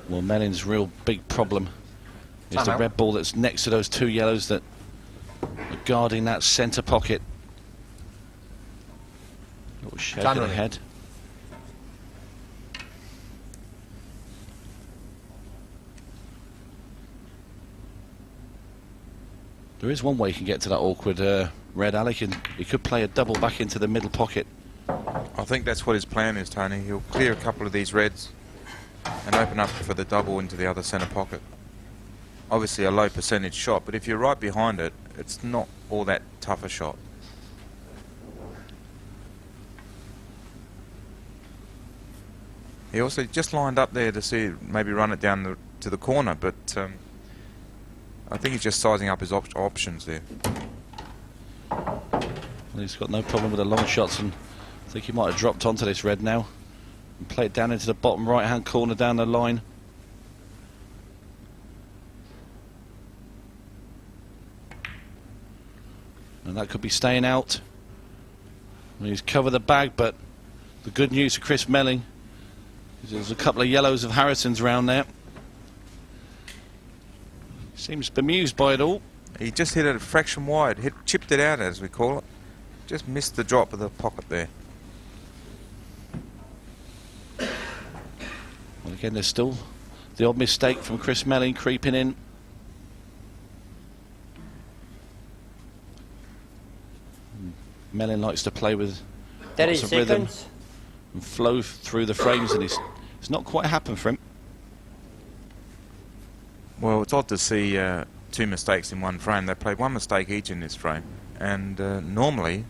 Well, Melling's real big problem is the red ball that's next to those two yellows that are guarding that centre pocket. Little shake of the head. There is one way he can get to that awkward red, Alec, and he could play a double back into the middle pocket. I think that's what his plan is, Tony. He'll clear a couple of these reds and open up for the double into the other centre pocket. Obviously a low percentage shot, but if you're right behind it, it's not all that tough a shot. He also just lined up there to see maybe run it down to the corner, but I think he's just sizing up his options there. Well, he's got no problem with the long shots, and I think he might have dropped onto this red now and play it down into the bottom right-hand corner down the line. And that could be staying out. Well, he's covered the bag, but the good news for Chris Melling is there's a couple of yellows of Harrison's around there. Seems bemused by it all. He just hit it a fraction wide, chipped it out as we call it. Just missed the drop of the pocket there. Well, again, there's still the odd mistake from Chris Melling creeping in. Melling likes to play with 30 lots of rhythm seconds. and flow through the frames, and it's not quite happened for him. Well, it's odd to see two mistakes in one frame. They played one mistake each in this frame, and normally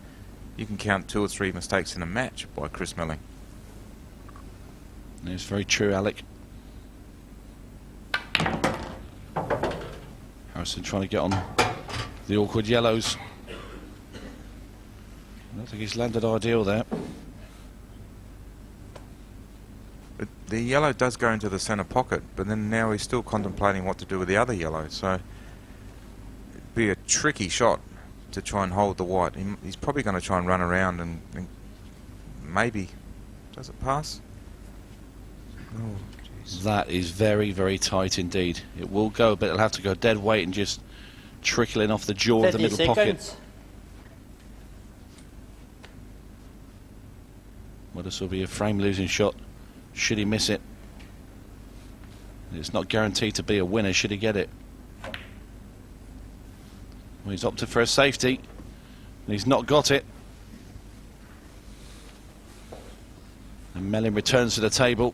you can count 2 or 3 mistakes in a match by Chris Melling. It's very true, Alec. Harrison trying to get on the awkward yellows. I don't think he's landed ideal there. But the yellow does go into the centre pocket, but then now he's still contemplating what to do with the other yellow, so it'd be a tricky shot to try and hold the white. He's probably going to try and run around and maybe... Does it pass? Oh, that is very, very tight indeed. It will go, but it'll have to go dead weight and just trickling off the jaw of the middle pocket. Well, this will be a frame-losing shot should he miss it. It's not guaranteed to be a winner should he get it. Well, he's opted for a safety, and he's not got it. And Melling returns to the table.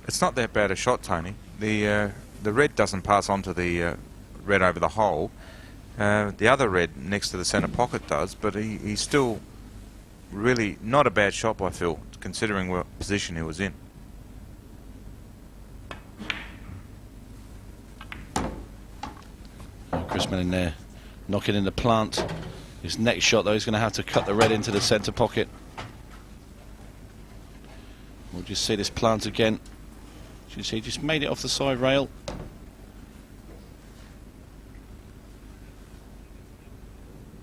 It's not that bad a shot, Tony. The red doesn't pass on to the red over the hole. The other red next to the centre pocket does, but he's still really not a bad shot by Phil, considering what position he was in. Chris Melling there, knocking in the plant. His next shot, though, he's going to have to cut the red into the centre pocket. We'll just see this plant again. As you see, just made it off the side rail.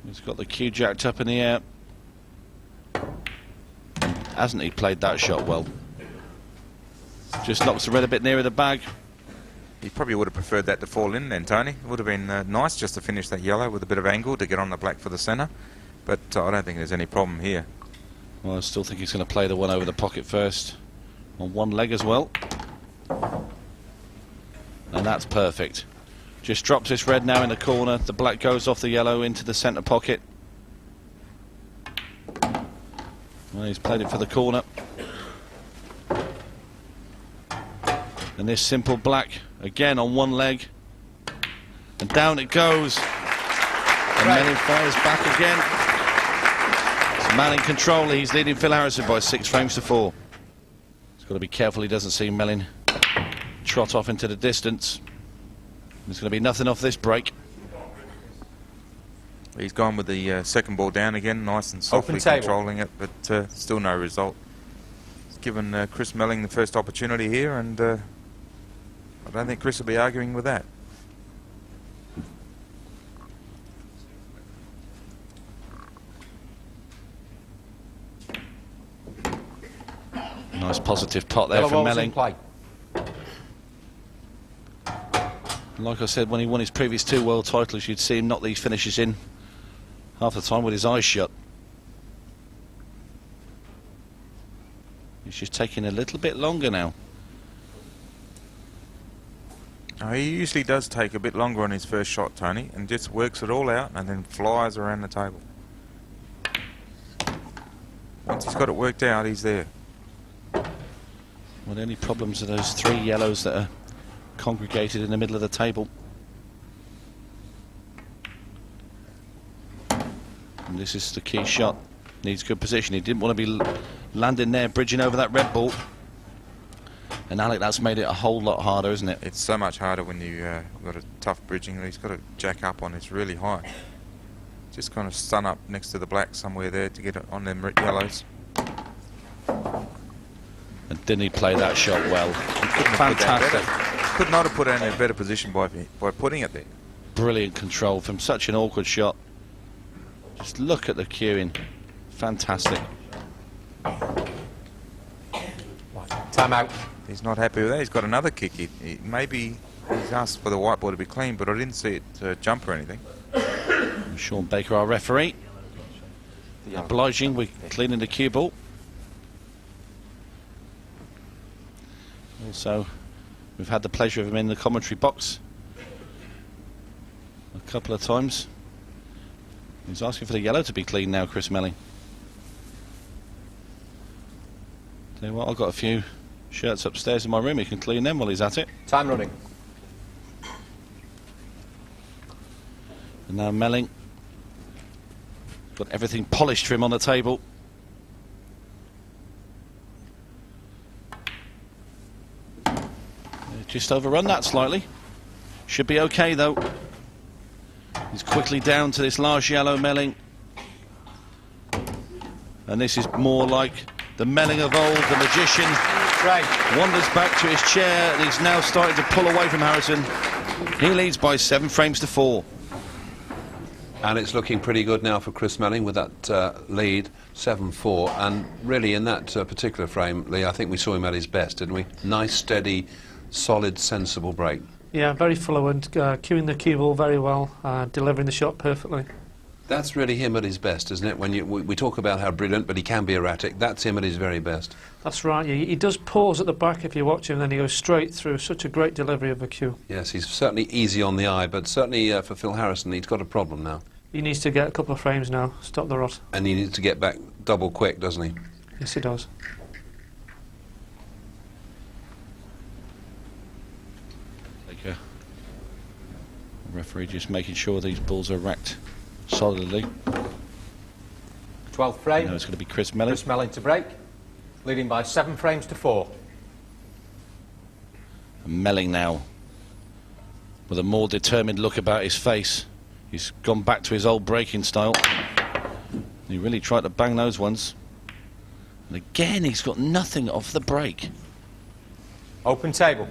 He's got the cue jacked up in the air. Hasn't he played that shot well? Just knocks the red a bit nearer the bag. He probably would have preferred that to fall in then, Tony. It would have been nice just to finish that yellow with a bit of angle to get on the black for the centre. But I don't think there's any problem here. Well, I still think he's going to play the one over the pocket first. On one leg as well. And that's perfect. Just drops this red now in the corner. The black goes off the yellow into the centre pocket. Well, he's played it for the corner. And this simple black, again on one leg. And down it goes. And Melling fires back again. It's man in control. He's leading Phil Harrison by 6 frames to 4. He's got to be careful he doesn't see Melling trot off into the distance. There's going to be nothing off this break. He's gone with the second ball down again, nice and softly controlling it, but still no result. He's given Chris Melling the first opportunity here, and I don't think Chris will be arguing with that. Nice positive pot there from Melling. Like I said, when he won his previous 2 world titles, you'd see him knock these finishes in half the time with his eyes shut. He's just taking a little bit longer now. Oh, he usually does take a bit longer on his first shot, Tony, and just works it all out and then flies around the table. Once he's got it worked out, he's there. Well, the only problems are those 3 yellows that are congregated in the middle of the table. And this is the key shot. Needs good position. He didn't want to be landing there, bridging over that red ball. And Alec, that's made it a whole lot harder, isn't it? It's so much harder when you've got a tough bridging. He's got to jack up on. It's really high. Just kind of stun up next to the black somewhere there to get it on them yellows. And didn't he play that shot well? Fantastic. Could not have put it in a better position by putting it there. Brilliant control from such an awkward shot. Just look at the cueing. Fantastic. Time out. He's not happy with that. He's got another kick. Maybe he's asked for the white ball to be clean, but I didn't see it jump or anything. And Sean Baker, our referee, obliging with cleaning the cue ball. Also, we've had the pleasure of him in the commentary box a couple of times. He's asking for the yellow to be clean now, Chris Melling. Tell you what, I've got a few shirts upstairs in my room. He can clean them while he's at it. Time running. And now Melling got everything polished for him on the table. Just overrun that slightly. Should be okay though. He's quickly down to this last yellow, Melling. And this is more like the Melling of old, the magician. Right. Wanders back to his chair and he's now starting to pull away from Harrison. He leads by 7 frames to 4. And it's looking pretty good now for Chris Melling with that lead, 7-4. And really in that particular frame, Lee, I think we saw him at his best, didn't we? Nice, steady, solid, sensible break. Yeah, very fluent, cueing the cue ball very well, delivering the shot perfectly. That's really him at his best, isn't it? When we talk about how brilliant, but he can be erratic. That's him at his very best. That's right. He does pause at the back if you watch him, and then he goes straight through. Such a great delivery of a cue. Yes, he's certainly easy on the eye, but certainly for Phil Harrison, he's got a problem now. He needs to get a couple of frames now, stop the rot. And he needs to get back double quick, doesn't he? Yes, he does. Referee just making sure these balls are racked solidly. 12th frame. Now it's going to be Chris Melling. Chris Melling to break, leading by 7 frames to 4. And Melling now with a more determined look about his face. He's gone back to his old breaking style. He really tried to bang those ones. And again, he's got nothing off the break. Open table.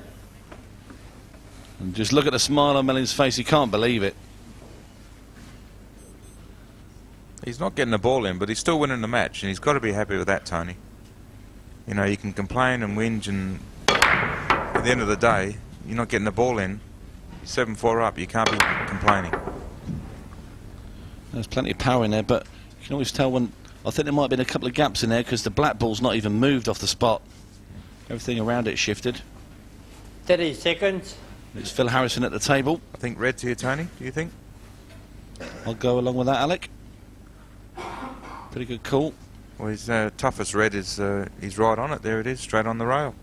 And just look at the smile on Melling's face. He can't believe it. He's not getting the ball in, but he's still winning the match, and he's got to be happy with that, Tony. You know, you can complain and whinge, and at the end of the day, you're not getting the ball in. 7-4 up, you can't be complaining. There's plenty of power in there, but you can always tell when... I think there might have been a couple of gaps in there because the black ball's not even moved off the spot. Everything around it shifted. 30 seconds. It's Phil Harrison at the table. I think red's here, Tony. Do you think? I'll go along with that, Alec. Pretty good call. Well, his toughest red is he's right on it. There it is, straight on the rail.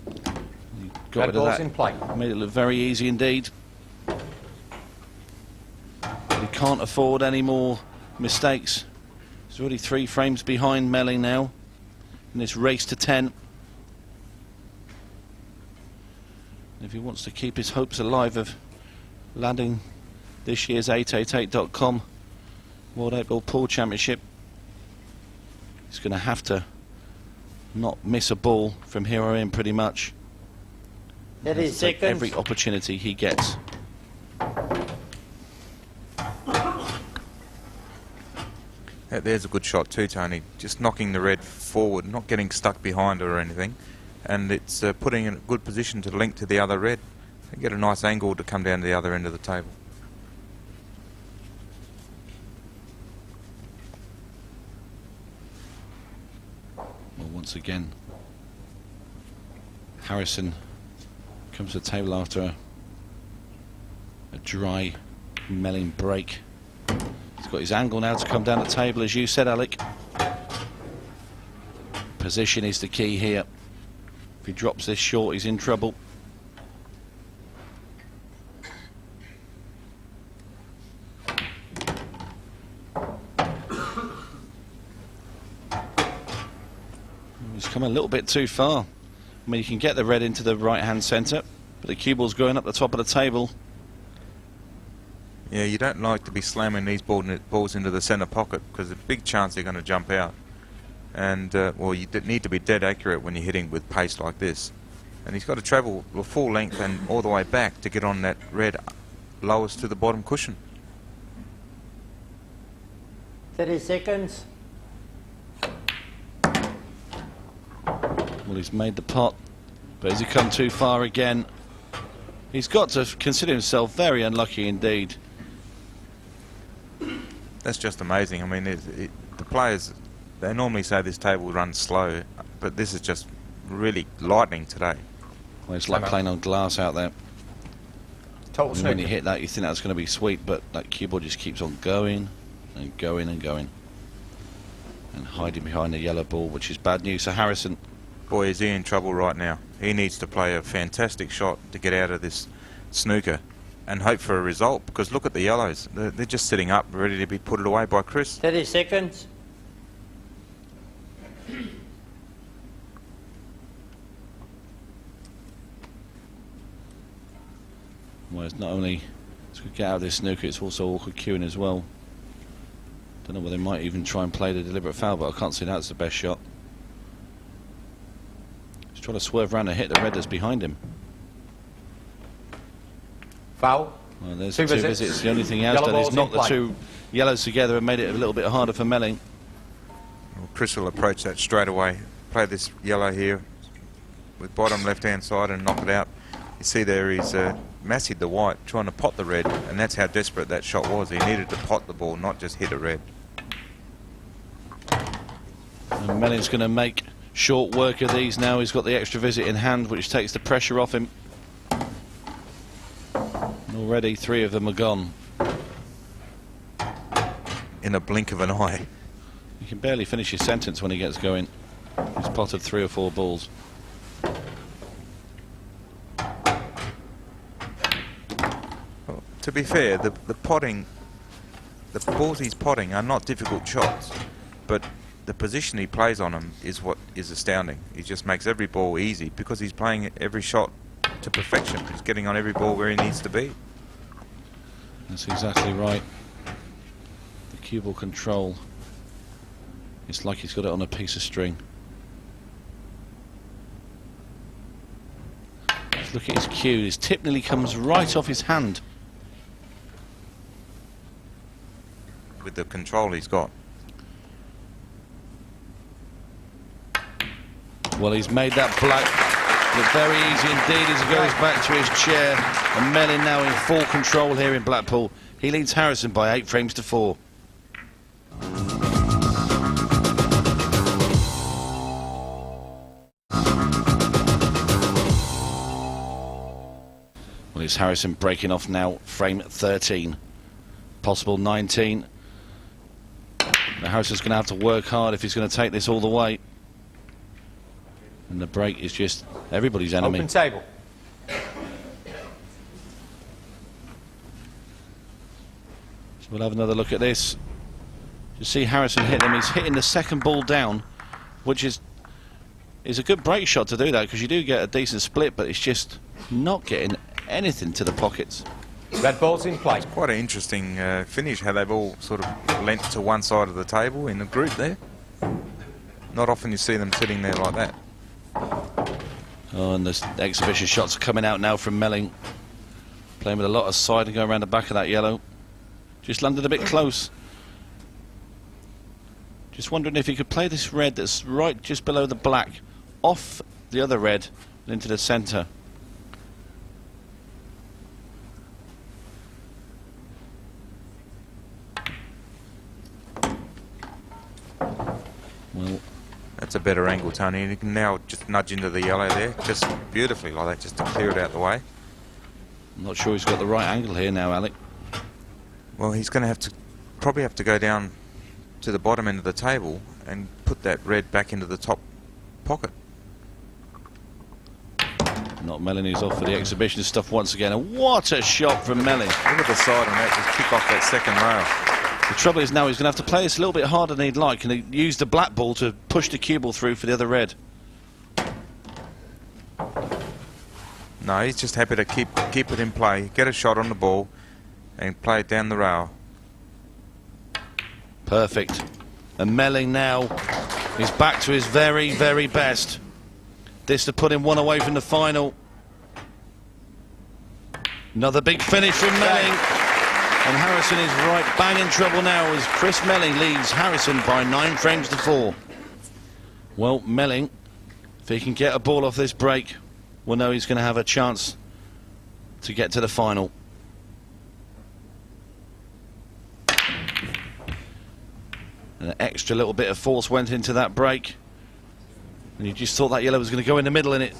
He got Red rid of ball's that. in play. Made it look very easy indeed. But he can't afford any more mistakes. He's already 3 frames behind Melling now in this race to 10. If he wants to keep his hopes alive of landing this year's 888.com World 8 Ball Pool Championship, he's going to have to not miss a ball from here on in pretty much. 30 Take seconds. every opportunity he gets. There's a good shot too, Tony. Just knocking the red forward, not getting stuck behind it or anything. And it's putting in a good position to link to the other red and get a nice angle to come down to the other end of the table. Well, once again, Harrison comes to the table after a dry Melling break. He's got his angle now to come down the table, as you said, Alec. Position is the key here. If he drops this short, he's in trouble. He's come a little bit too far. I mean, you can get the red into the right-hand centre, but the cue ball's going up the top of the table. Yeah, you don't like to be slamming these balls into the centre pocket because there's a big chance they're going to jump out. And, well, you need to be dead accurate when you're hitting with pace like this. And he's got to travel the full length and all the way back to get on that red lowest to the bottom cushion. 30 seconds. Well, he's made the pot, but has he come too far again? He's got to consider himself very unlucky indeed. That's just amazing. I mean, the players, they normally say this table runs slow, but this is just really lightning today. Well, it's like playing on glass out there. Total And when you snooker. hit that, you think that's going to be sweet, but that cue ball just keeps on going and going and going. And hiding behind the yellow ball, which is bad news for Harrison. Boy, is he in trouble right now. He needs to play a fantastic shot to get out of this snooker and hope for a result, because look at the yellows. They're just sitting up, ready to be put away by Chris. 30 seconds. Well, it's not only to get out of this snooker, it's also awkward cueing as well. Don't know whether they might even try and play the deliberate foul, but I can't see that's the best shot. He's trying to swerve around and hit the red that's behind him. Foul. Well, there's Two two visits. visits. The only thing he has Yellow done is ball's knock in the play. 2 yellows together and made it a little bit harder for Melling. Well, Chris will approach that straight away. Play this yellow here with bottom left-hand side and knock it out. You see there he's massied the white, trying to pot the red, and that's how desperate that shot was. He needed to pot the ball, not just hit a red. And Melling's going to make short work of these now. He's got the extra visit in hand, which takes the pressure off him. And already 3 of them are gone. In a blink of an eye. You can barely finish his sentence when he gets going. He's potted 3 or 4 balls. Well, to be fair, the potting, the balls he's potting are not difficult shots, but the position he plays on them is what is astounding. He just makes every ball easy because he's playing every shot to perfection. He's getting on every ball where he needs to be. That's exactly right. The cue ball control. It's like he's got it on a piece of string. Look at his cue. His tip nearly comes right off his hand. with the control he's got. Well, he's made that black look very easy indeed as he goes back to his chair. And Melling now in full control here in Blackpool. He leads Harrison by 8 frames to 4. Well, it's Harrison breaking off now, frame 13. Possible 19. Now Harrison's going to have to work hard if he's going to take this all the way. And the break is just everybody's enemy. Open table. So we'll have another look at this. You see Harrison hit him. He's hitting the second ball down, which is a good break shot to do that, because you do get a decent split, but it's just not getting anything to the pockets. Red ball's in play. Quite an interesting finish, how they've all sort of leant to one side of the table in a group there. Not often you see them sitting there like that. Oh, and the exhibition shots are coming out now from Melling. Playing with a lot of side and going around the back of that yellow. Just landed a bit close. Just wondering if he could play this red that's right just below the black off the other red and into the centre. Well, that's a better angle, Tony. And you can now just nudge into the yellow there, just beautifully like that, just to clear it out the way. I'm not sure he's got the right angle here now, Alec. Well, he's going to probably have to go down to the bottom end of the table and put that red back into the top pocket. Not Melling, who's off for the exhibition stuff once again. And what a shot from Melling. Look at the side on that, just kick off that second rail. The trouble is now he's going to have to play this a little bit harder than he'd like, and use the black ball to push the cue ball through for the other red. No, he's just happy to keep it in play, get a shot on the ball and play it down the rail. Perfect. And Melling now is back to his very, very best. This to put him one away from the final. Another big finish from Melling. And Harrison is right bang in trouble now as Chris Melling leads Harrison by 9 frames to 4. Well, Melling, if he can get a ball off this break, we'll know he's going to have a chance to get to the final. An extra little bit of force went into that break. And you just thought that yellow was going to go in the middle, and it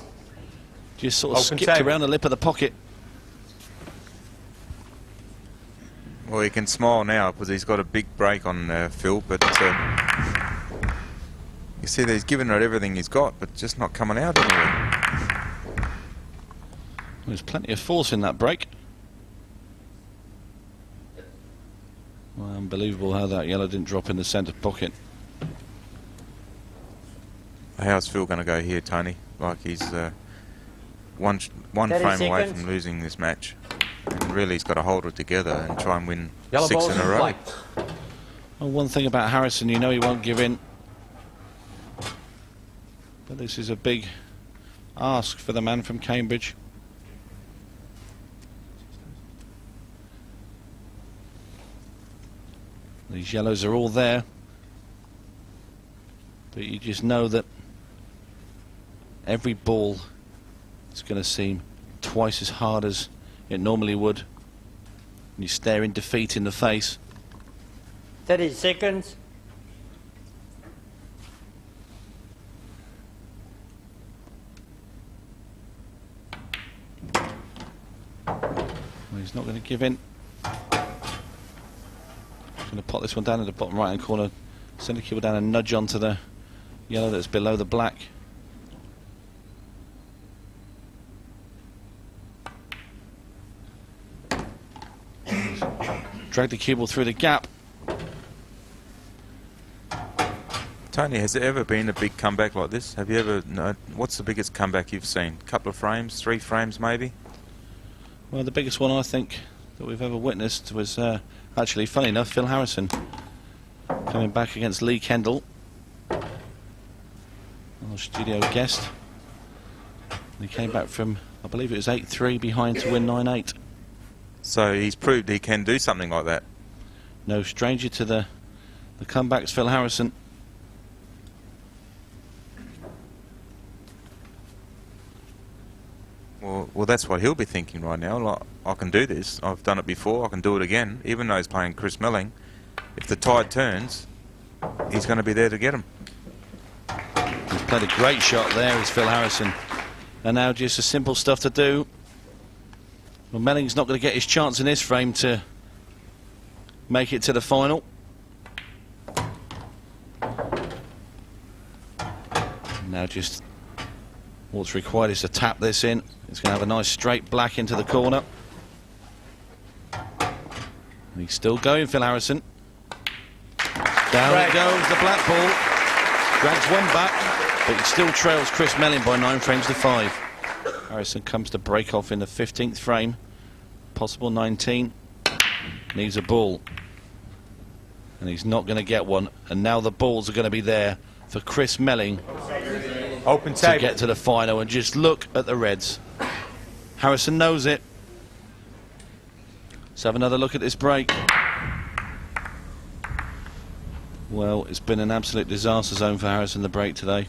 just sort of skipped around the lip of the pocket. Well, he can smile now because he's got a big break on Phil, but you see that he's given it everything he's got, but just not coming out anywhere. There's plenty of force in that break. Well, unbelievable how that yellow didn't drop in the centre pocket. How's Phil going to go here, Tony? Like he's one frame away from losing this match. And really he's got to hold it together and try and win Yellow 6 in a row. Well, one thing about Harrison, you know he won't give in. But this is a big ask for the man from Cambridge. These yellows are all there. But you just know that every ball is going to seem twice as hard as it normally would. And you stare in defeat in the face. 30 seconds. Well, he's not going to give in. He's going to pop this one down in the bottom right hand corner, send the cable down and nudge onto the yellow that's below the black. Drag the cue ball through the gap. Tony, has there ever been a big comeback like this? Have you ever known? What's the biggest comeback you've seen? A couple of frames, 3 frames maybe? Well, the biggest one I think that we've ever witnessed was actually, funny enough, Phil Harrison coming back against Lee Kendall, our studio guest. And he came back from, I believe it was 8-3 behind to win 9-8. So he's proved he can do something like that. No stranger to the comebacks, Phil Harrison. Well, that's what he'll be thinking right now. Like, I can do this. I've done it before. I can do it again. Even though he's playing Chris Melling, if the tide turns, he's going to be there to get him. He's played a great shot there, is Phil Harrison. And now just the simple stuff to do. Well, Melling's not going to get his chance in this frame to make it to the final. Now just what's required is to tap this in. It's going to have a nice straight black into the corner. And he's still going, Phil Harrison. Down it goes, the black ball. Drags one back, but he still trails Chris Melling by 9 frames to 5. Harrison comes to break off in the 15th frame. Possible 19. Needs a ball. And he's not going to get one. And now the balls are going to be there for Chris Melling Open to table. get to the final. And just look at the reds. Harrison knows it. Let's have another look at this break. Well, it's been an absolute disaster zone for Harrison, the break today.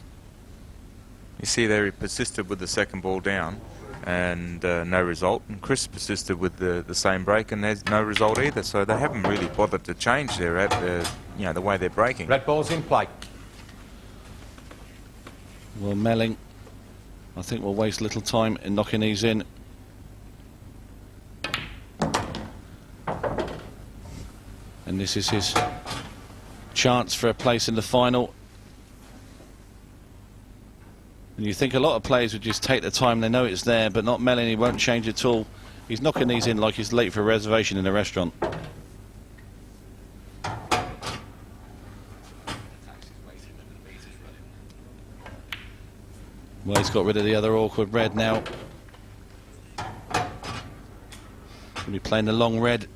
You see there, he persisted with the second ball down, and no result. And Chris persisted with the same break, and there's no result either. So they haven't really bothered to change their, the way they're breaking. Red ball's in play. Well, Melling, I think we'll waste little time in knocking these in. And this is his chance for a place in the final. And you think a lot of players would just take the time, they know it's there, but not Melling. He won't change at all. He's knocking these in like he's late for a reservation in a restaurant. Well, he's got rid of the other awkward red now. He'll be playing the long red,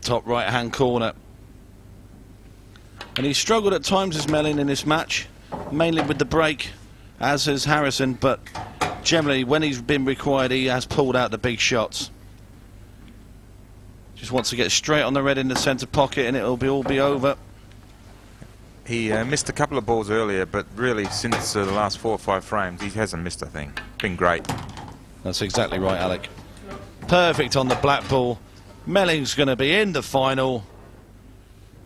top right hand corner. And he's struggled at times as Melling in this match, mainly with the break, as has Harrison, but generally when he's been required he has pulled out the big shots. Just wants to get straight on the red in the centre pocket and it'll all be over. He missed a couple of balls earlier, but really since the last 4 or 5 frames, he hasn't missed a thing. Been great. That's exactly right, Alec. Perfect on the black ball. Melling's going to be in the final,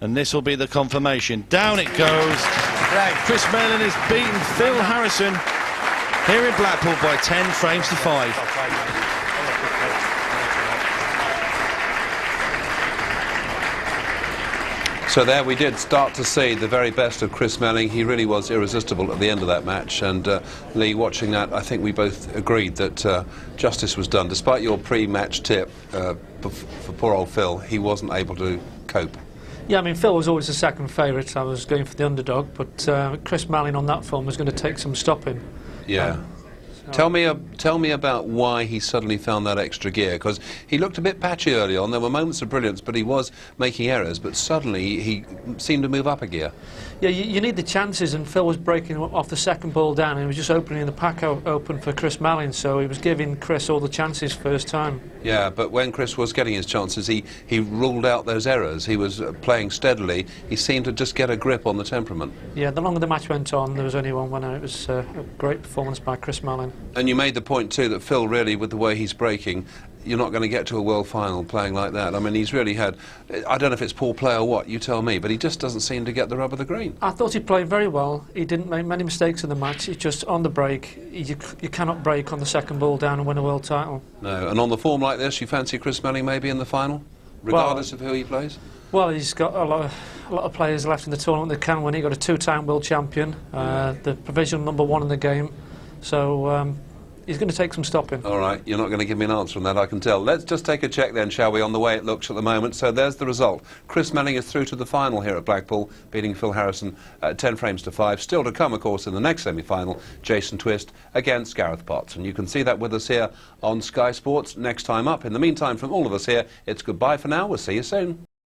and this will be the confirmation. Down it goes. Chris Melling has beaten Phil Harrison here in Blackpool by 10 frames to 5. So there we did start to see the very best of Chris Melling. He really was irresistible at the end of that match, and Lee, watching that, I think we both agreed that justice was done. Despite your pre-match tip for poor old Phil, he wasn't able to cope. Yeah, I mean, Phil was always the second favourite. I was going for the underdog, but Chris Melling on that form was going to take some stopping. Yeah. Tell me about why he suddenly found that extra gear, because he looked a bit patchy early on. There were moments of brilliance, but he was making errors, but suddenly he seemed to move up a gear. Yeah, you need the chances, and Phil was breaking off the second ball down, and he was just opening the pack open for Chris Melling, so he was giving Chris all the chances first time. Yeah, but when Chris was getting his chances, he ruled out those errors. He was playing steadily. He seemed to just get a grip on the temperament. Yeah, the longer the match went on, there was only one winner. It was a great performance by Chris Melling. And you made the point too that Phil really, with the way he's breaking, you're not going to get to a world final playing like that. I mean, he's really had, I don't know if it's poor play or what, you tell me, but he just doesn't seem to get the rub of the green. I thought he played very well. He didn't make many mistakes in the match. It's just on the break, you cannot break on the second ball down and win a world title. No, and on the form like this, you fancy Chris Melling maybe in the final, regardless of who he plays? Well, he's got a lot of players left in the tournament that can win. He got a 2-time world champion, the provisional #1 in the game, so he's going to take some stopping. All right, you're not going to give me an answer on that, I can tell. Let's just take a check then, shall we, on the way it looks at the moment. So there's the result. Chris Melling is through to the final here at Blackpool, beating Phil Harrison 10 frames to 5. Still to come, of course, in the next semi-final, Jason Twist against Gareth Potts. And you can see that with us here on Sky Sports next time up. In the meantime, from all of us here, it's goodbye for now. We'll see you soon.